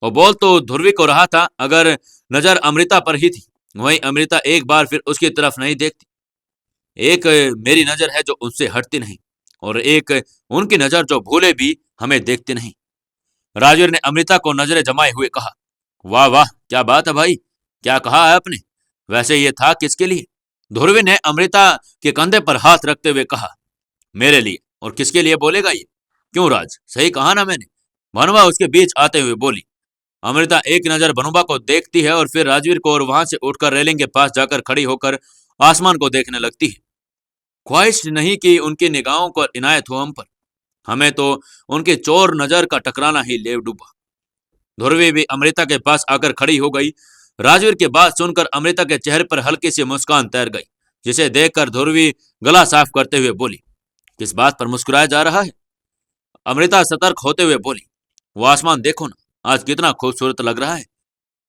और बोल तो ध्रुवी को रहा था, अगर नजर अमृता पर ही थी। वहीं अमृता एक बार फिर उसकी तरफ नहीं देखती। एक मेरी नजर है जो उनसे हटती नहीं, और एक उनकी नजर जो भूले भी हमें देखती नहीं। राजवीर ने अमृता को नजरें जमाए हुए कहा, वाह वाह, क्या बात है भाई, क्या कहा है आपने? वैसे ये था किसके लिए? ध्रुवी ने अमृता के कंधे पर हाथ रखते हुए कहा, मेरे लिए। और किसके लिए बोलेगा ये? क्यों राज, सही कहा ना मैंने? भनुबा उसके बीच आते हुए बोली। अमृता एक नजर भनुबा को देखती है और फिर राजवीर को, और वहां से उठकर रेलिंग के पास जाकर खड़ी होकर आसमान को देखने लगती है। ख्वाहिश नहीं कि उनकी निगाहों को इनायत हो हम पर, हमें तो उनके चोर नजर का टकराना ही ले डूबा। ध्रुवी भी अमृता के पास आकर खड़ी हो गई। राजवीर की बात सुनकर अमृता के चेहरे पर हल्की सी मुस्कान तैर गई, जिसे देखकर ध्रुवी गला साफ करते हुए बोली, किस बात पर मुस्कुराया जा रहा है? अमृता सतर्क होते हुए बोली, वो आसमान देखो ना, आज कितना खूबसूरत लग रहा है।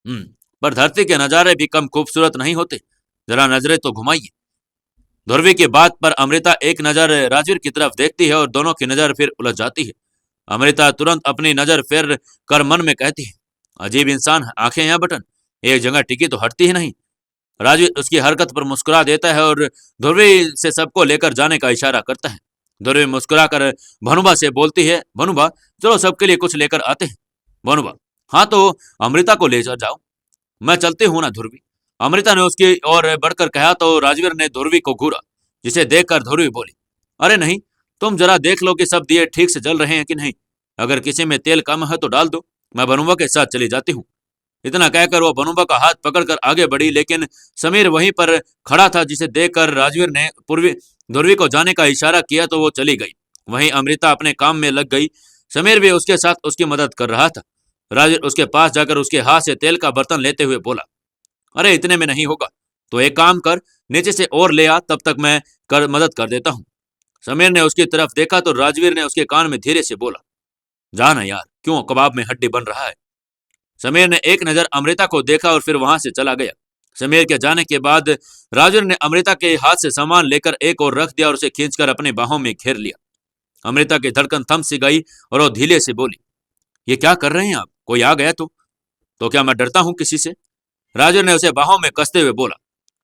हम्म, पर धरती के नजारे भी कम खूबसूरत नहीं होते, जरा नजरें तो घुमाइए। ध्रुवी की बात पर अमृता एक नजर राजवीर की तरफ देखती है और दोनों की नजर फिर उलझ जाती है। अमृता तुरंत अपनी नजर फेर कर मन में कहती है, अजीब इंसान है, आंखें या बटन, एक जगह टिकी तो हटती ही नहीं। राजवीर उसकी हरकत पर मुस्कुरा देता है और ध्रुवी से सबको लेकर जाने का इशारा करता है। ध्रुवी मुस्कुराकर भनुबा से बोलती है, भनुबा चलो सबके लिए कुछ लेकर आते हैं। भनुबा, हाँ तो अमृता को ले जाओ, मैं चलती हूं ना ध्रुवी। अमृता ने उसकी ओर बढ़कर कहा तो राजवीर ने ध्रुवी को घूरा, जिसे देखकर ध्रुवी बोली, अरे नहीं, तुम जरा देख लो कि सब दिए ठीक से जल रहे हैं कि नहीं, अगर किसी में तेल कम है तो डाल दो, मैं भनुबा के साथ चली जाती हूँ। इतना कहकर वो भनुबा का हाथ पकड़कर आगे बढ़ी, लेकिन समीर वहीं पर खड़ा था, जिसे देखकर राजवीर ने पूर्वी ध्रुवी को जाने का इशारा किया तो वो चली गई। वहीं अमृता अपने काम में लग गई। समीर भी उसके साथ उसकी मदद कर रहा था। राजवीर उसके पास जाकर उसके हाथ से तेल का बर्तन लेते हुए बोला, अरे इतने में नहीं होगा, तो एक काम कर, नीचे से और ले आ, तब तक मैं मदद कर देता हूँ। समीर ने उसकी तरफ देखा तो राजवीर ने उसके कान में धीरे से बोला, जाना यार, क्यों कबाब में हड्डी बन रहा है। समीर ने एक नजर अमृता को देखा और फिर वहां से चला गया। समीर के जाने के बाद राजवीर ने अमृता के हाथ से सामान लेकर एक और रख दिया और उसे खींचकर अपनी बाहों में घेर लिया। अमृता की धड़कन थम सी गई और वो धीरे से बोली, ये क्या कर रहे हैं आप, कोई आ गया तो क्या मैं डरता हूं किसी से? राजवीर ने उसे बाहों में कसते हुए बोला,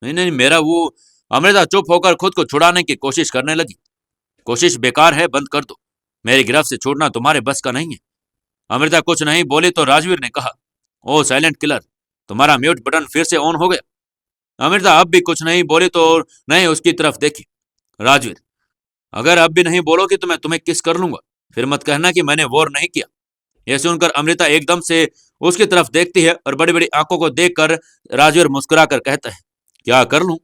नहीं नहीं, मेरा वो। अमृता चुप होकर खुद को छुड़ाने की कोशिश करने लगी। कोशिश बेकार है, बंद कर दो, मेरी गिरफ्त से छूटना तुम्हारे बस का नहीं है। अमृता कुछ नहीं बोली तो राजवीर ने कहा, ओ साइलेंट किलर, तुम्हारा म्यूट बटन फिर से ऑन हो गया। अमृता अब भी कुछ नहीं बोली तो नहीं उसकी तरफ देखी। राजवीर, अगर अब भी नहीं बोलोगी तो मैं तुम्हें किस कर लूंगा, फिर मत कहना कि मैंने वॉर नहीं किया। यह सुनकर अमृता एकदम से उसकी तरफ देखती है और बड़ी बड़ी आंखों को देखकर राजवीर मुस्कुरा कर कहता है, क्या कर लूं?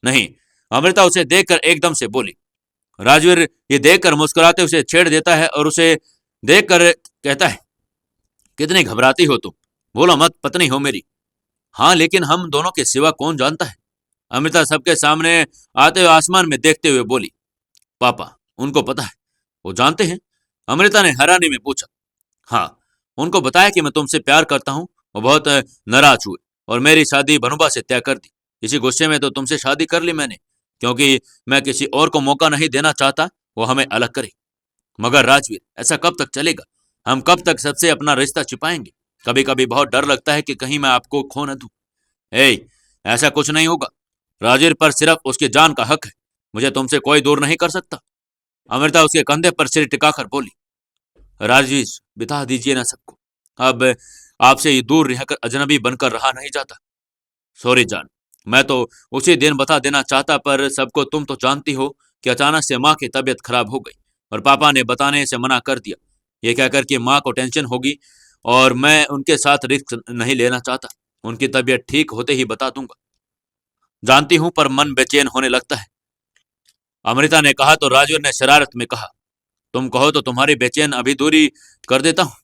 नहीं। अमृता उसे देखकर एकदम से बोली। राजवीर ये देखकर मुस्कुराते उसे छेड़ देता है और उसे देखकर कहता है, कितनी घबराती हो तुम, बोलो मत, पत्नी हो मेरी। हाँ लेकिन हम दोनों के सिवा कौन जानता है। अमृता सबके सामने आते हुए आसमान में देखते हुए बोली, पापा, उनको पता है, वो जानते हैं? अमृता ने हैरानी में पूछा। हाँ, उनको बताया कि मैं तुमसे प्यार करता हूँ। वो बहुत नाराज हुए और मेरी शादी भनुबा से तय कर दी। इसी गुस्से में तो तुमसे शादी कर ली मैंने, क्योंकि मैं किसी और को मौका नहीं देना चाहता वो हमें अलग करे। मगर राजवीर, ऐसा कब तक चलेगा? तुम दोनों एक दूसरे को हम कब तक सबसे अपना रिश्ता छिपाएंगे? कभी कभी बहुत डर लगता है कि कहीं मैं आपको खो न दूं। ए, ऐसा कुछ नहीं होगा। राजीव पर सिर्फ उसकी जान का हक है। मुझे तुमसे कोई दूर नहीं कर सकता। अमृता उसके कंधे पर सिर टिकाकर बोली। राजेश, बिता दीजिए ना सबको। अब आपसे ये दूर रहकर अजनबी बनकर रहा नहीं जाता। सॉरी जान, मैं तो उसी दिन बता देना चाहता, पर सबको तुम तो जानती हो कि अचानक से माँ की तबीयत खराब हो गई और पापा ने बताने से मना कर दिया, ये कहकर कि माँ को टेंशन होगी और मैं उनके साथ रिस्क नहीं लेना चाहता। उनकी तबीयत ठीक होते ही बता दूंगा। जानती हूं, पर मन बेचैन होने लगता है, अमृता ने कहा तो राजू ने शरारत में कहा, तुम कहो तो तुम्हारी बेचैन अभी दूरी कर देता हूं।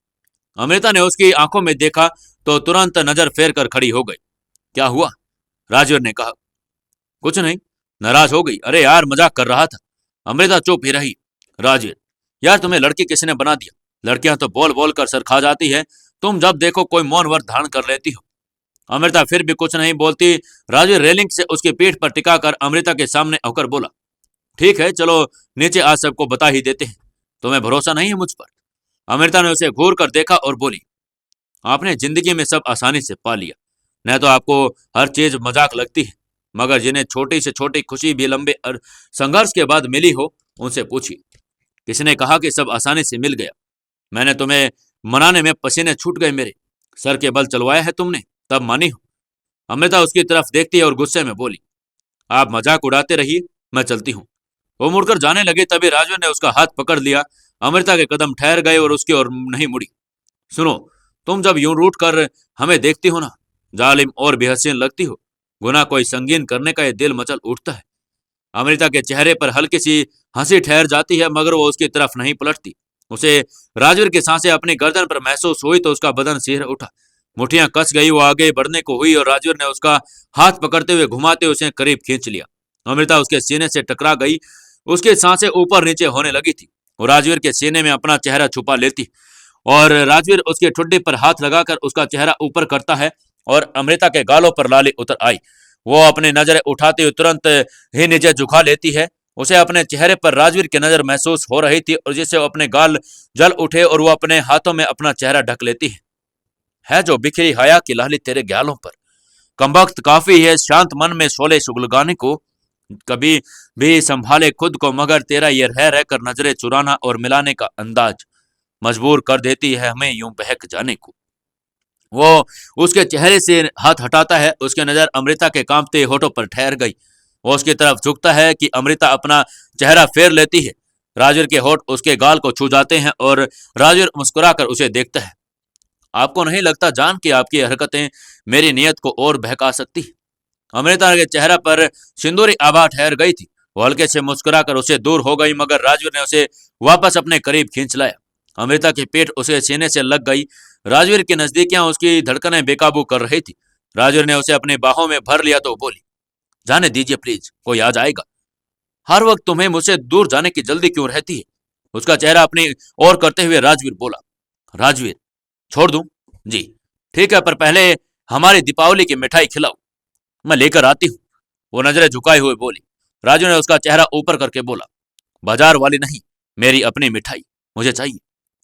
अमृता ने उसकी आंखों में देखा तो तुरंत नजर फेर कर खड़ी हो गई। क्या हुआ? राजू ने कहा। कुछ नहीं। नाराज हो गई? अरे यार, मजाक कर रहा था। अमृता चुप ही रही। राजू, यार तुम्हें लड़की किसने बना दिया? लड़कियां तो बोल बोल कर सर खा जाती है, तुम जब देखो कोई मौन व्रत धारण कर लेती हो। अमृता फिर भी कुछ नहीं बोलती। राजू रेलिंग से उसकी पीठ पर टिकाकर अमृता के सामने होकर बोला, ठीक है चलो नीचे आज सबको बता ही देते हैं। तुम्हें भरोसा नहीं है मुझ पर? अमृता ने उसे घूर कर देखा और बोली, आपने जिंदगी में सब आसानी से पा लिया। न तो आपको हर चीज मजाक लगती है, मगर जिन्हें छोटी से छोटी खुशी भी लंबे संघर्ष के बाद मिली हो, उनसे पूछिए। किसने कहा कि सब आसानी से मिल गया? मैंने तुम्हें मनाने में पसीने छूट गए मेरे। सर के बल चलवाया है तुमने, तब मानी हो। अमृता उसकी तरफ देखती है और गुस्से में बोली, आप मजाक उड़ाते रहिए, मैं चलती हूँ। वो मुड़कर जाने लगी, तभी राजू ने उसका हाथ पकड़ लिया। अमृता के कदम ठहर गए और उसकी ओर नहीं मुड़ी। सुनो, तुम जब यूं रूठ कर हमें देखती हो ना, जालिम और बेहसीन लगती हो। गुनाह कोई संगीन करने का ये दिल मचल उठता है। अमृता के चेहरे पर हल्की सी हंसी ठहर जाती है, मगर वो उसकी तरफ नहीं पलटती। उसे राजवीर की सांसें अपनी गर्दन पर महसूस हुई तो उसका बदन सिहर उठा। मुठियां कस गई, वो आगे बढ़ने को हुई और राजवीर ने उसका हाथ पकड़ते हुए घुमाते उसे करीब खींच लिया। अमृता उसके सीने से टकरा गई। उसकी सांसें ऊपर नीचे होने लगी थी। वो राजवीर के सीने में अपना चेहरा छुपा लेती और राजवीर उसकी ठुड्डी पर हाथ लगाकर उसका चेहरा ऊपर करता है और अमृता के गालों पर लाली उतर आई। वो अपनी नजरें उठाते हुए तुरंत ही नीचे झुका लेती है। उसे अपने चेहरे पर राजवीर की नजर महसूस हो रही थी और जिससे अपने गाल जल उठे और वो अपने हाथों में अपना चेहरा ढक लेती है जो बिखरी हया की लाली तेरे गालों पर। कमबख्त काफी है शांत मन में शोले शुगलगाने को, कभी भी संभाले खुद को, मगर तेरा ये रह रहकर नजरें चुराना और मिलाने का अंदाज मजबूर कर देती है हमें यूं बहक जाने को। वो उसके चेहरे से हाथ हटाता है। उसकी नजर अमृता के कांपते होठों पर ठहर गई। वो उसकी तरफ झुकता है कि अमृता अपना चेहरा फेर लेती है। राजवीर के होठ उसके गाल को छू जाते हैं और राजवीर मुस्कुराकर उसे देखता है। आपको नहीं लगता जान कि आपकी हरकतें मेरी नीयत को और बहका सकती है? अमृता के चेहरा पर सिंदूरी आभा ठहर गई थी। वो हल्के से मुस्कुराकर उसे दूर हो गई, मगर राजवीर ने उसे वापस अपने करीब खींच लाया। अमृता की पीठ उसे सीने से लग गई। राजवीर की नजदीकियां उसकी धड़कनें बेकाबू कर रही थी। राजवीर ने उसे अपनी बाहों में भर लिया तो बोली, जाने दीजिए प्लीज, कोई आ जाएगा। हर वक्त तुम्हें मुझसे दूर जाने की जल्दी क्यों रहती है? उसका चेहरा अपनी ओर करते हुए राजवीर बोला। राजवीर, छोड़ दूं? जी ठीक है, पर पहले हमारी दीपावली की मिठाई खिलाओ, मैं लेकर आती हूँ। वो नजरें झुकाए हुए बोली। राजू ने उसका चेहरा ऊपर करके बोला, बाजार वाली नहीं, मेरी अपनी मिठाई मुझे चाहिए।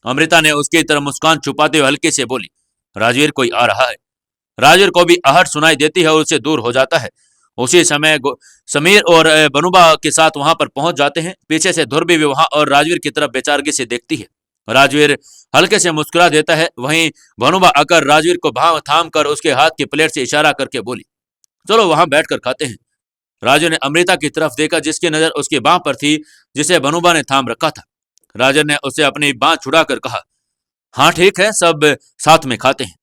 अमृता ने उसकी तरफ मुस्कान छुपाते हुए हल्के से बोली, राजवीर कोई आ रहा है। राजवीर को भी आहट सुनाई देती है और उससे दूर हो जाता है। उसी समय समीर और बनुबा के साथ वहां पर पहुंच जाते हैं। पीछे से ध्रुवी भी वहां और राजवीर की तरफ बेचारगी से देखती है। राजवीर हल्के से मुस्कुरा देता है। वहीं बनुबा आकर राजवीर को भाव थाम कर उसके हाथ की प्लेट से इशारा करके बोली, चलो वहां बैठकर खाते हैं। राजू ने अमृता की तरफ देखा, जिसकी नजर उसकी बांह पर थी जिसे बनुबा ने थाम रखा था। राजन ने उसे अपनी बांह छुड़ाकर कहा, हाँ ठीक है, सब साथ में खाते हैं।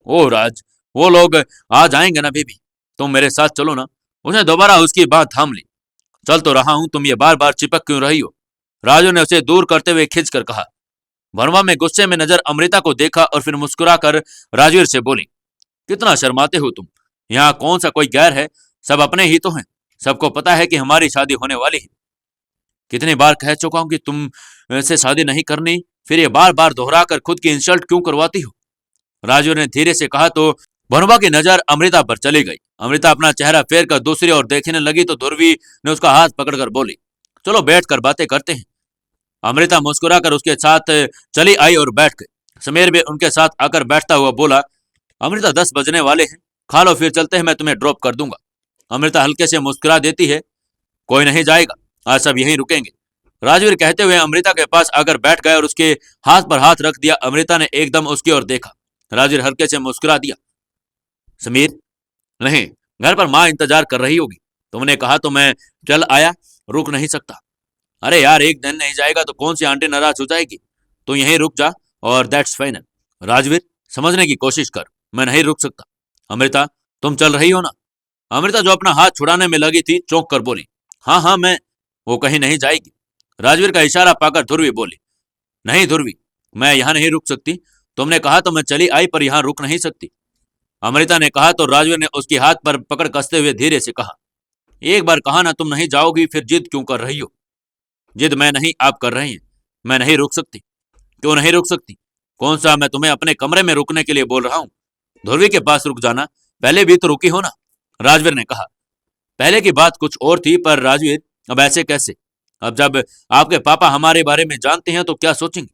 ओ राज, वो लोग आ जाएंगे ना बेबी, तुम मेरे साथ चलो ना। उसने दोबारा उसकी बात थाम ली। चल तो रहा हूं, तुम ये बार बार चिपक क्यों रही हो? राजू ने उसे दूर करते हुए खिंच कर कहा। वर्मा में गुस्से में नजर अमृता को देखा और फिर मुस्कुराकर राजवीर से बोली, कितना शर्माते हो तुम? यहाँ कौन सा कोई गैर है, सब अपने ही तो हैं। सबको पता है कि हमारी शादी होने वाली है। कितनी बार कह चुका हूं कि तुम से शादी नहीं करनी, फिर ये बार बार दोहरा कर खुद की इंसल्ट क्यों करवाती हो? राजू ने धीरे से कहा तो भनुबा की नजर अमृता पर चली गई। अमृता अपना चेहरा फेर कर दूसरी ओर देखने लगी तो ध्रुवी ने उसका हाथ पकड़कर बोली, चलो बैठकर बातें करते हैं। अमृता मुस्कुराकर उसके साथ चली आई और बैठ गई। समीर भी उनके साथ आकर बैठता हुआ बोला, अमृता 10 बजने वाले हैं, खा लो फिर चलते हैं, मैं तुम्हें ड्रॉप कर दूंगा। अमृता हल्के से मुस्कुरा देती है, कोई नहीं जाएगा, आज सब यहीं रुकेंगे। राजवीर कहते हुए अमृता के पास आकर बैठ गया और उसके हाथ पर हाथ रख दिया। अमृता ने एकदम उसकी ओर देखा। राजवीर हल्के से मुस्कुरा दिया, समीर, नहीं, घर पर माँ इंतजार कर रही होगी, तुमने कहा तो मैं चल आया, रुक नहीं सकता। अरे यार, एक दिन नहीं जाएगा तो कौन सी आंटी नाराज हो जाएगी, तू यहीं रुक जा और दैट्स फाइनल। राजवीर, समझने की कोशिश कर, मैं नहीं रुक सकता। अमृता, तुम चल रही हो ना? अमृता जो अपना हाथ छुड़ाने में लगी थी चौंक कर बोली, हाँ हाँ मैं। वो कहीं नहीं जाएगी। राजवीर का इशारा पाकर ध्रुवी बोली, नहीं ध्रुवी, मैं यहाँ नहीं रुक सकती, तुमने कहा तो मैं चली आई, पर यहाँ रुक नहीं सकती। अमृता ने कहा तो राजवीर ने उसके हाथ पर पकड़ कसते हुए धीरे से कहा, एक बार कहा ना तुम नहीं जाओगी, फिर जिद क्यों कर रही हो? जिद मैं नहीं, आप कर रही हैं। मैं नहीं रुक सकती। क्यों नहीं रुक सकती? कौन सा मैं तुम्हें अपने कमरे में रुकने के लिए बोल रहा हूँ? ध्रुवी के पास रुक जाना, पहले भी तो रुकी हो ना। राजवीर ने कहा, पहले की बात कुछ और थी, पर राजवीर अब ऐसे कैसे? अब जब आपके पापा हमारे बारे में जानते हैं तो क्या सोचेंगे?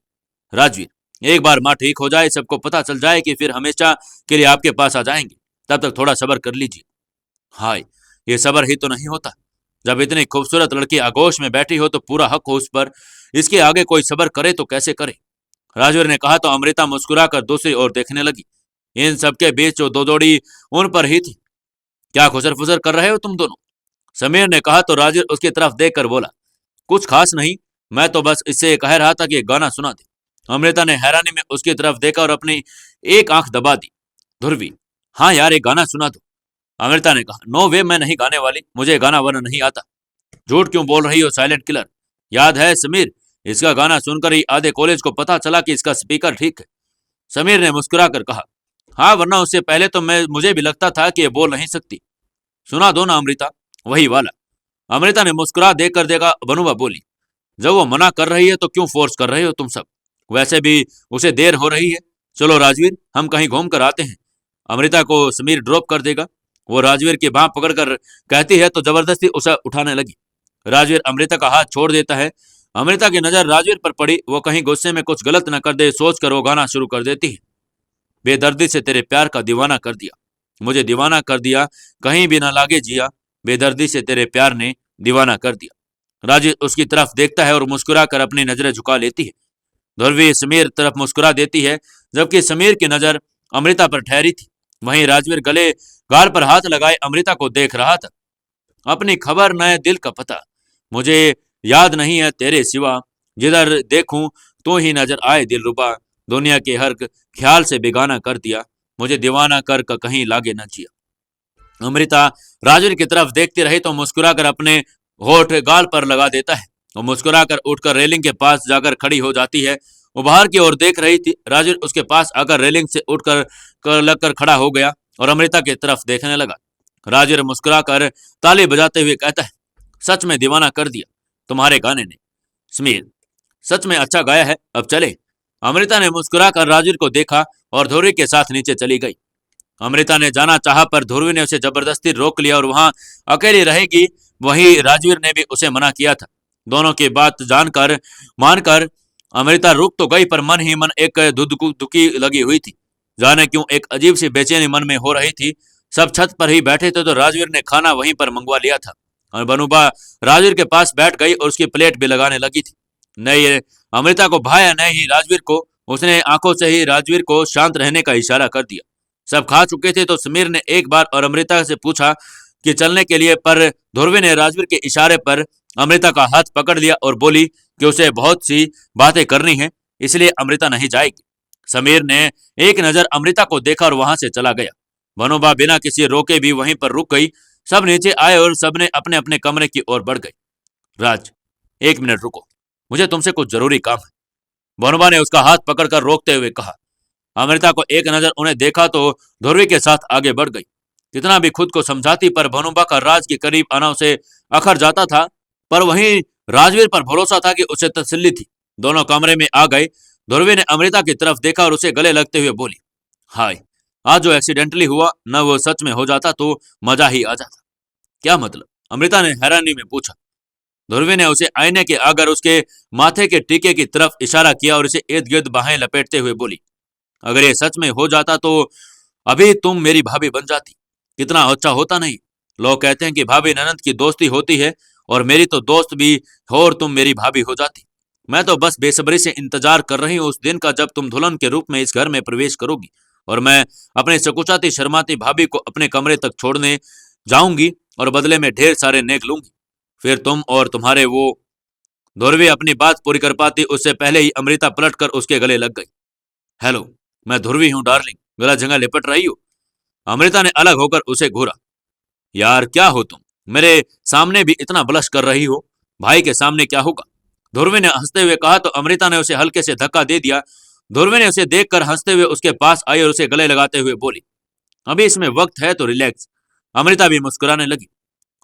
राजवीर, एक बार माँ ठीक हो जाए, सबको पता चल जाए कि फिर हमेशा के लिए आपके पास आ जाएंगे, तब तक थोड़ा सब्र कर लीजिए। हाय, ये सब्र ही तो नहीं होता। जब इतनी खूबसूरत लड़की आगोश में बैठी हो तो पूरा हक हो उस पर, इसके आगे कोई सब्र करे तो कैसे करे? राजवीर ने कहा तो अमृता मुस्कुराकर दूसरी ओर देखने लगी। इन सबके बीच जो दो दौड़ी उन पर ही थी। क्या खुसर फुसर कर रहे हो तुम दोनों? समीर ने कहा तो राजवीर उसकी तरफ देखकर बोला, कुछ खास नहीं, मैं तो बस इससे कह रहा था कि गाना सुना दे। अमृता ने हैरानी में उसकी तरफ देखा और अपनी एक आंख दबा दी। ध्रुवी, हाँ यार, एक गाना सुना दो। अमृता ने कहा, नो वे, मैं नहीं गाने वाली, मुझे गाना वाना नहीं आता। झूठ क्यों बोल रही हो साइलेंट किलर? याद है समीर, इसका गाना सुनकर ही आधे कॉलेज को पता चला कि इसका स्पीकर ठीक है। समीर ने मुस्कुराकर कहा, हाँ, वरना उससे पहले तो मुझे भी लगता था कि ये बोल नहीं सकती। सुना दो ना अमृता, वही वाला। अमृता ने मुस्कुरा देकर देखा। बनुबा बोली, जब वो मना कर रही है तो क्यों फोर्स कर रहे हो तुम सब? वैसे भी उसे देर हो रही है। चलो राजवीर, हम कहीं घूम कर आते हैं। अमृता को समीर ड्रॉप कर देगा। वो राजवीर की बांह पकड़कर कहती है तो जबरदस्ती उसे उठाने लगी। राजवीर अमृता का हाथ छोड़ देता है। अमृता की नजर राजवीर पर पड़ी। वो कहीं गुस्से में कुछ गलत न कर दे, सोचकर वो गाना शुरू कर देती है। बेदर्दी से तेरे प्यार का दीवाना कर दिया, मुझे दीवाना कर दिया, कहीं भी ना लागे जिया, बेदर्दी से तेरे प्यार ने दीवाना कर दिया। राजवीर उसकी तरफ देखता है और मुस्कुराकर अपनी नजरें झुका लेती है। ध्रुवी समीर तरफ मुस्कुरा देती है, जबकि समीर की नजर अमृता पर ठहरी थी। वहीं राजवीर गले गाल पर हाथ लगाए अमृता को देख रहा था। अपनी खबर न दिल का पता, मुझे याद नहीं है तेरे सिवा, जिधर देखूं तो ही नजर आए दिलरुबा, दुनिया के हर ख्याल से बेगाना कर दिया, मुझे दीवाना कर कहीं लागे न जिया। अमृता राजवीर की तरफ देखती रही तो मुस्कुराकर अपने होठ गाल पर लगा देता है। वो मुस्कुराकर उठकर रेलिंग के पास जाकर खड़ी हो जाती है। वो बाहर की ओर देख रही थी। राजवीर उसके पास आकर रेलिंग से उठकर लगकर खड़ा हो गया और अमृता की तरफ देखने लगा। राजवीर मुस्कुराकर ताली बजाते हुए कहता है, सच में दीवाना कर दिया तुम्हारे गाने ने। समीर, सच में अच्छा गाया है, अब चले। अमृता ने मुस्कुराकर राजवीर को देखा और ध्रुवी के साथ नीचे चली गई। अमृता ने जाना चाहा पर ध्रुवी ने उसे जबरदस्ती रोक लिया और वहां अकेली रहेगी वही राजवीर ने भी उसे मना किया था। दोनों की बात जानकर मानकर अमृता रुक तो गई, पर मन ही मन एक दुखी लगी हुई थी। जाने क्यों एक अजीब सी बेचैनी मन में हो रही थी। सब छत पर ही बैठे थे तो राजवीर ने खाना वहीं पर मंगवा लिया था और बनुबा राजवीर के पास बैठ गई और उसकी प्लेट भी लगाने लगी थी। न ये अमृता को भाया न ही राजवीर को। उसने आंखों से ही राजवीर को शांत रहने का इशारा कर दिया। सब खा चुके थे तो समीर ने एक बार और अमृता से पूछा कि चलने के लिए, पर ध्रुवी ने राजवीर के इशारे पर अमृता का हाथ पकड़ लिया और बोली कि उसे बहुत सी बातें करनी है, इसलिए अमृता नहीं जाएगी। समीर ने एक नजर अमृता को देखा और वहां से चला गया। बनोबा बिना किसी रोके भी वहीं पर रुक गई। सब नीचे आए और सबने अपने अपने कमरे की ओर बढ़ गए। राज, एक मिनट रुको, मुझे तुमसे कुछ जरूरी काम है, बनोबा ने उसका हाथ पकड़कर रोकते हुए कहा। अमृता को एक नजर उन्हें देखा तो ध्रुवी के साथ आगे बढ़ गई। कितना भी खुद को समझाती पर भनुबा का राज के करीब आना उसे अखर जाता था, पर वहीं राजवीर पर भरोसा था कि उसे तसल्ली थी। दोनों कमरे में आ गए। ध्रुवी ने अमृता की तरफ देखा और उसे गले लगते हुए बोली, हाय, आज जो एक्सीडेंटली हुआ न वो सच में हो जाता तो मजा ही आ जाता। क्या मतलब? अमृता ने हैरानी में पूछा। ध्रुवी ने उसे आईने के आगर उसके माथे के टीके की तरफ इशारा किया और उसे इर्द गिर्द बाहें लपेटते हुए बोली, अगर ये सच में हो जाता तो अभी तुम मेरी भाभी बन जाती। कितना अच्छा होता नहीं? लोग कहते हैं कि भाभी ननद की दोस्ती होती है, और मेरी तो दोस्त भी हो और तुम मेरी भाभी हो जाती। मैं तो बस बेसब्री से इंतजार कर रही हूँ उस दिन का जब तुम दुल्हन के रूप में इस घर में प्रवेश करोगी, और मैं अपने सकुचाती शर्माती भाभी को अपने कमरे तक छोड़ने जाऊंगी और बदले में ढेर सारे नेक लूंगी। फिर तुम और तुम्हारे वो। ध्रुवी अपनी बात पूरी कर पाती उससे पहले ही अमृता पलट कर उसके गले लग गई। हेलो, मैं ध्रुवी हूँ डार्लिंग, गला जगह लिपट रही हो? अमृता ने अलग होकर उसे घूरा। यार क्या हो तुम, मेरे सामने भी इतना ब्लश कर रही हो, भाई के सामने क्या होगा? ध्रुवी ने हंसते हुए कहा तो अमृता ने उसे हल्के से धक्का दे दिया। ध्रुवी ने उसे देखकर हंसते हुए उसके पास आई और उसे गले लगाते हुए बोली, अभी इसमें वक्त है तो रिलैक्स। अमृता भी मुस्कुराने लगी।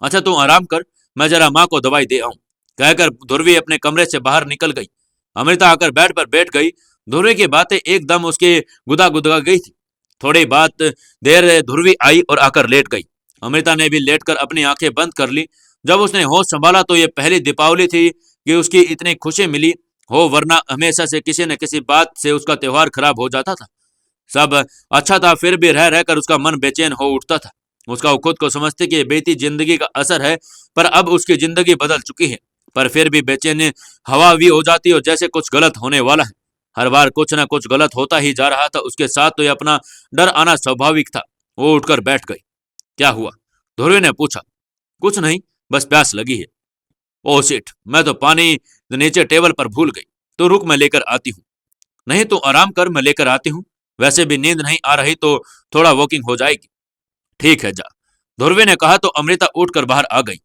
अच्छा तू आराम कर, मैं जरा माँ को दवाई दे आऊं, कहकर ध्रुवी अपने कमरे से बाहर निकल गई। अमृता आकर बेड पर बैठ गई। ध्रुवी की बातें एकदम उसके गुदा गुदा गई थी। थोड़ी बात देर ध्रुवी आई और आकर लेट गई। अमृता ने भी लेटकर अपनी आंखें बंद कर ली। जब उसने होश संभाला तो ये पहली दीपावली थी कि उसकी इतनी खुशी मिली हो, वरना हमेशा से किसी न किसी बात से उसका त्योहार खराब हो जाता था। सब अच्छा था, फिर भी रह रहकर उसका मन बेचैन हो उठता था। उसका वो खुद को समझती कि ये बीती जिंदगी का असर है, पर अब उसकी जिंदगी बदल चुकी है। पर फिर भी बेचैनी हवा भी हो जाती और जैसे कुछ गलत होने वाला है। हर बार कुछ ना कुछ गलत होता ही जा रहा था उसके साथ, तो ये अपना डर आना स्वाभाविक था। वो उठकर बैठ गई। क्या हुआ? ध्रुव ने पूछा। कुछ नहीं, बस प्यास लगी है। ओह शिट, मैं तो पानी नीचे टेबल पर भूल गई। तो रुक, मैं लेकर आती हूँ। नहीं तो आराम कर, मैं लेकर आती हूँ। वैसे भी नींद नहीं आ रही तो थोड़ा वॉकिंग हो जाएगी। ठीक है जा, ध्रुवी ने कहा तो अमृता उठकर बाहर आ गई।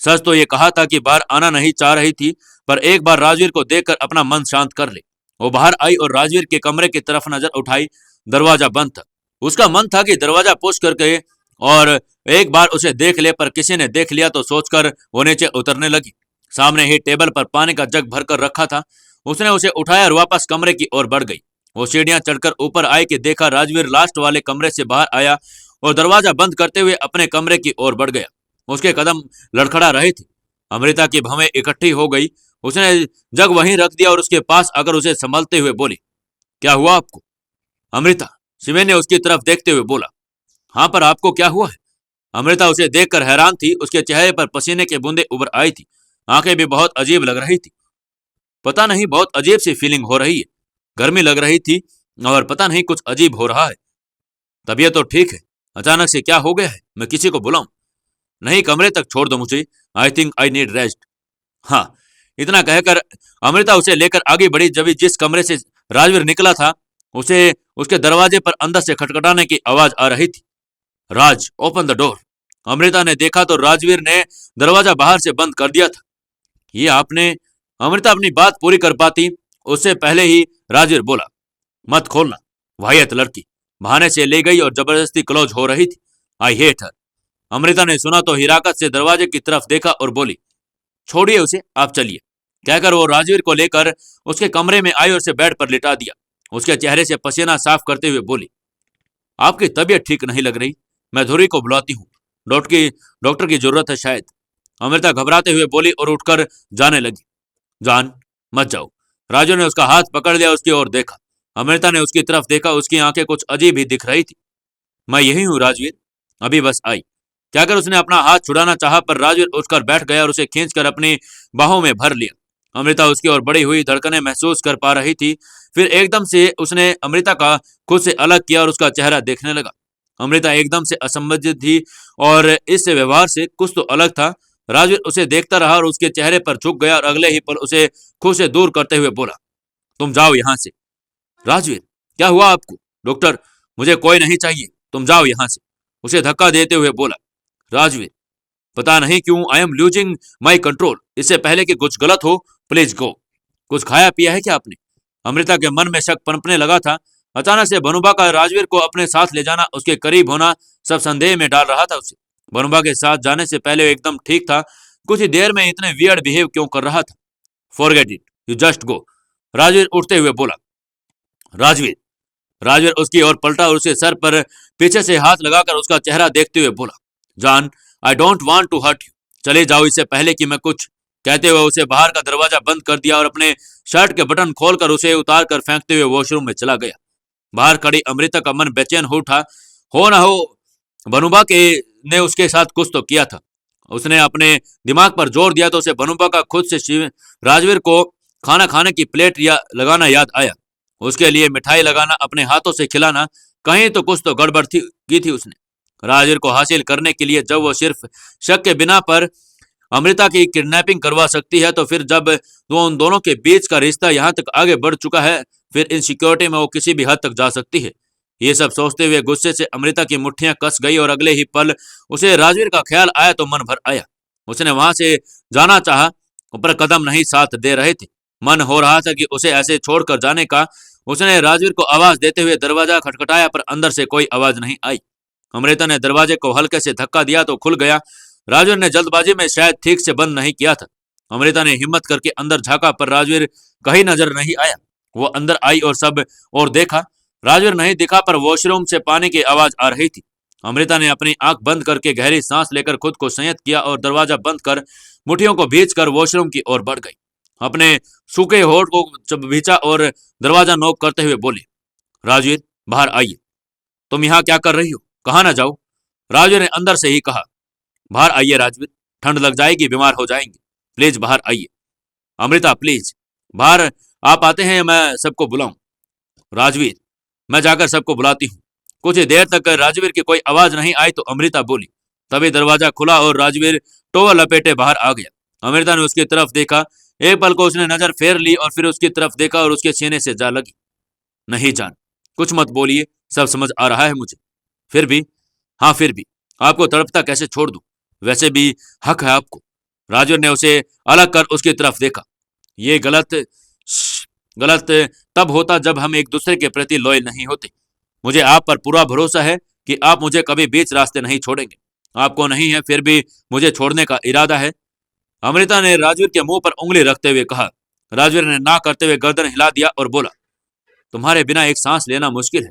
सच तो ये कहा था कि बाहर आना नहीं चाह रही थी, पर एक बार राजवीर को देखकर अपना मन शांत कर ले। वो बाहर आई और राजवीर के कमरे की तरफ नजर उठाई। दरवाजा बंद था। उसका मन था कि दरवाजा पुश कर गए और एक बार उसे देख ले, पर किसी ने देख लिया तो सोचकर वो नीचे उतरने लगी। सामने ही टेबल पर पानी का जग भरकर रखा था। उसने उसे उठाया और वापस कमरे की ओर बढ़ गई। वो सीढ़ियां चढ़कर ऊपर आई कि देखा राजवीर लास्ट वाले कमरे से बाहर आया और दरवाजा बंद करते हुए अपने कमरे की ओर बढ़ गया। उसके कदम लड़खड़ा रहे थे। अमृता की भवें इकट्ठी हो गई। उसने जग वहीं रख दिया और उसके पास आकर उसे संभलते हुए बोली, क्या हुआ आपको? अमृता, शिवेन ने उसकी तरफ देखते हुए बोला। हाँ, पर आपको क्या हुआ है? अमृता उसे देखकर हैरान थी। उसके चेहरे पर पसीने की बूंदें उभर आई थी। आंखें भी बहुत अजीब लग रही थी। पता नहीं, बहुत अजीब सी फीलिंग हो रही है। गर्मी लग रही थी और पता नहीं कुछ अजीब हो रहा है। तबीयत तो ठीक है, अचानक से क्या हो गया है? मैं किसी को बुलाऊं? नहीं, कमरे तक छोड़ दो मुझे। I think I need rest. हाँ, इतना कहकर अमृता उसे लेकर आगे बढ़ी। जब जिस कमरे से राजवीर निकला था उसे उसके दरवाजे पर अंदर से खटखटाने की आवाज आ रही थी। राज, ओपन द डोर। अमृता ने देखा तो राजवीर ने दरवाजा बाहर से बंद कर दिया था। ये आपने। अमृता अपनी बात पूरी कर पाती उससे पहले ही राजवीर बोला, मत खोलना, वाहियत लड़की। बहाने से ले गई और जबरदस्ती क्लोज हो रही थी। I hate her. अमृता ने सुना तो हिराकत से दरवाजे की तरफ देखा और बोली, छोड़िए उसे, आप चलिए। कहकर वो राजवीर को लेकर उसके कमरे में आई और उसे बेड पर लिटा दिया। उसके चेहरे से पसीना साफ करते हुए बोली, आपकी तबीयत ठीक नहीं लग रही, मैं धुरी को बुलाती हूँ। डॉक्टर की जरूरत है शायद। अमृता घबराते हुए बोली और उठकर जाने लगी। जान, मत जाओ। राजू ने उसका हाथ पकड़ लिया, उसकी ओर देखा। अमृता ने उसकी तरफ देखा। उसकी आंखें कुछ अजीब ही दिख रही थी। मैं यही हूँ राजवीर, अभी बस आई। कहकर उसने अपना हाथ छुड़ाना चाहा, पर राजवीर उठकर बैठ गया और उसे खींचकर अपनी बाहों में भर लिया। अमृता उसकी ओर बढ़ी हुई धड़कनें महसूस कर पा रही थी। फिर एकदम से उसने अमृता का खुद से अलग किया और उसका चेहरा देखने लगा। अमृता एकदम से असंबंधित थी और इस व्यवहार से कुछ तो अलग था। राजवीर उसे देखता रहा और उसके चेहरे पर झुक गया और अगले ही पल उसे खुद से दूर करते हुए बोला, तुम जाओ यहां से। राजवीर, क्या हुआ आपको? डॉक्टर, मुझे कोई नहीं चाहिए, तुम जाओ यहां से, उसे धक्का देते हुए बोला। राजवीर, पता नहीं क्यों I am losing my control. इससे पहले कि कुछ गलत हो, प्लीज गो। कुछ खाया पिया है क्या आपने? अमृता के मन में शक पनपने लगा था। अचानक से बनुबा का राजवीर को अपने साथ ले जाना, उसके करीब होना सब संदेह में डाल रहा था उसे। बनुबा के साथ जाने से पहले एकदम ठीक था, कुछ ही देर में इतने वियर्ड बिहेव क्यों कर रहा था? Forget it, you just go. Rajveer उठते हुए बोला। राजवीर। राजवीर उसकी ओर पलटा और उसे सर पर पीछे से हाथ लगाकर उसका चेहरा देखते हुए बोला, जान, I don't want to hurt you, चले जाओ इससे पहले कि मैं कुछ। कहते हुए उसे बाहर का दरवाजा बंद कर दिया और अपने शर्ट के बटन खोलकर उसे उतार कर फेंकते हुए वॉशरूम में चला गया। बाहर खड़ी अमृता का मन बेचैन हो उठा। हो ना हो भनुबा के ने उसके साथ कुछ तो किया था। उसने अपने दिमाग पर जोर दिया तो उसे भनुबा का खुद से राजवीर को खाना खाने की प्लेट या लगाना याद आया। उसके लिए मिठाई लगाना, अपने हाथों से खिलाना, कहीं तो कुछ तो गड़बड़ की थी उसने। राजवीर को हासिल करने के लिए जब वो सिर्फ शक के बिना पर अमृता की किडनैपिंग करवा सकती है, तो फिर जब वो उन दोनों के बीच का रिश्ता यहाँ तक आगे बढ़ चुका है, फिर इनसिक्योरिटी में वो किसी भी हद तक जा सकती है। ये सब सोचते हुए गुस्से से अमृता की मुट्ठियां कस गई और अगले ही पल उसे राजवीर का ख्याल आया तो मन भर आया। उसने वहां से जाना चाहा, पर कदम नहीं साथ दे रहे थे। मन हो रहा था कि उसे ऐसे छोड़कर जाने का। उसने राजवीर को आवाज देते हुए दरवाजा खटखटाया, पर अंदर से कोई आवाज नहीं आई। अमृता ने दरवाजे को हल्के से धक्का दिया तो खुल गया। राजवीर ने जल्दबाजी में शायद ठीक से बंद नहीं किया था। अमृता ने हिम्मत करके अंदर झांका, पर राजवीर कहीं नजर नहीं आया। वो अंदर आई और सब और देखा। राजवीर नहीं दिखा, पर वॉशरूम से पानी की आवाज आ रही थी। अमृता ने अपनी आंख बंद करके गहरी सांस लेकर खुद को संयत किया और दरवाजा बंद कर मुठियों को भींचकर वॉशरूम की ओर बढ़ गई। अपने सूखे होठ को जब भींचा और दरवाजा नॉक करते हुए बोली, राजवीर बाहर आइए। तुम यहाँ क्या कर रही हो? कहाँ ना जाओ? राजवीर ने अंदर से ही कहा। बाहर आइए राजवीर, ठंड लग जाएगी, बीमार हो जाएंगे, प्लीज बाहर आइए। अमृता प्लीज बाहर आप आते हैं, मैं सबको बुलाऊं? राजवीर मैं जाकर सबको बुलाती हूँ। कुछ देर तक राजवीर की कोई आवाज नहीं आई तो अमृता बोली। तभी दरवाजा खुला और राजवीर टोवल लपेटे बाहर आ गया। अमृता ने उसकी तरफ देखा। एक पल को उसने नजर फेर ली और फिर उसकी तरफ देखा और उसके सीने से जा लगी। नहीं जान, कुछ मत बोलिए, सब समझ आ रहा है मुझे। फिर भी, हाँ फिर भी आपको तड़पता कैसे छोड़ दूं? वैसे भी हक है आपको। राजवीर ने उसे अलग कर उसकी तरफ देखा। ये गलत तब होता जब हम एक दूसरे के प्रति लॉयल नहीं होते। मुझे आप पर पूरा भरोसा है कि आप मुझे कभी बीच रास्ते नहीं छोड़ेंगे। आपको नहीं है, फिर भी मुझे छोड़ने का इरादा है? अमृता ने राजवीर के मुंह पर उंगली रखते हुए कहा। राजवीर ने ना करते हुए गर्दन हिला दिया और बोला, तुम्हारे बिना एक सांस लेना मुश्किल है।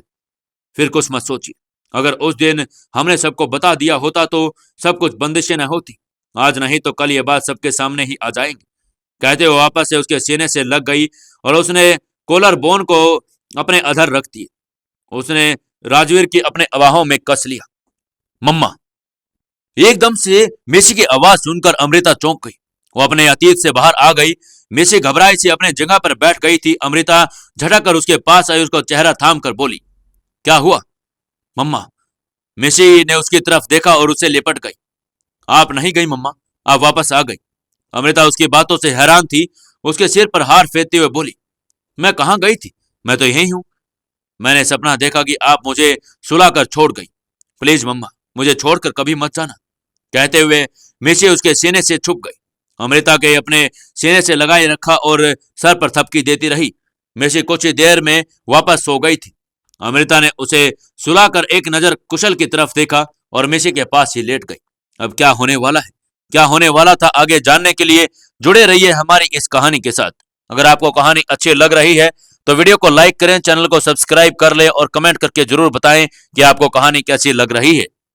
फिर कुछ मत सोचिए। अगर उस दिन हमने सबको बता दिया होता तो सब कुछ बंदिशें न होती। आज नहीं तो कल ये बात सबके सामने ही आ जाएंगी। कहते हुए वापस से उसके सीने से लग गई और उसने कोलर बोन को अपने अधर रख दिए। उसने राजवीर की अपने अबाहों में कस लिया। मम्मा! एकदम से मेसी की आवाज सुनकर अमृता चौंक गई। वो अपने अतीत से बाहर आ गई। मेसी घबराई से अपने जगह पर बैठ गई थी। अमृता झटक कर उसके पास आई, उसका चेहरा थाम कर बोली, क्या हुआ? मम्मा! मेसी ने उसकी तरफ देखा और उससे लिपट गई। आप नहीं गई मम्मा, आप वापस आ गई। अमृता उसकी बातों से हैरान थी। उसके सिर पर हार फेरते हुए बोली, मैं कहाँ गई थी? मैं तो यही हूं। मैंने सपना देखा कि आप मुझे सुलाकर छोड़ गई। प्लीज मम्मा, मुझे छोड़कर कभी मत जाना। कहते हुए मेसी उसके सीने से छुप गई। अमृता के अपने सीने से लगाए रखा और सर पर थपकी देती रही। मेसी कुछ ही देर में वापस सो गई थी। अमृता ने उसे सुलाकर एक नजर कुशल की तरफ देखा और मेसी के पास ही लेट गई। अब क्या होने वाला है, क्या होने वाला था, आगे जानने के लिए जुड़े रहिए हमारी इस कहानी के साथ। अगर आपको कहानी अच्छी लग रही है तो वीडियो को लाइक करें, चैनल को सब्सक्राइब कर लें और कमेंट करके जरूर बताएं कि आपको कहानी कैसी लग रही है।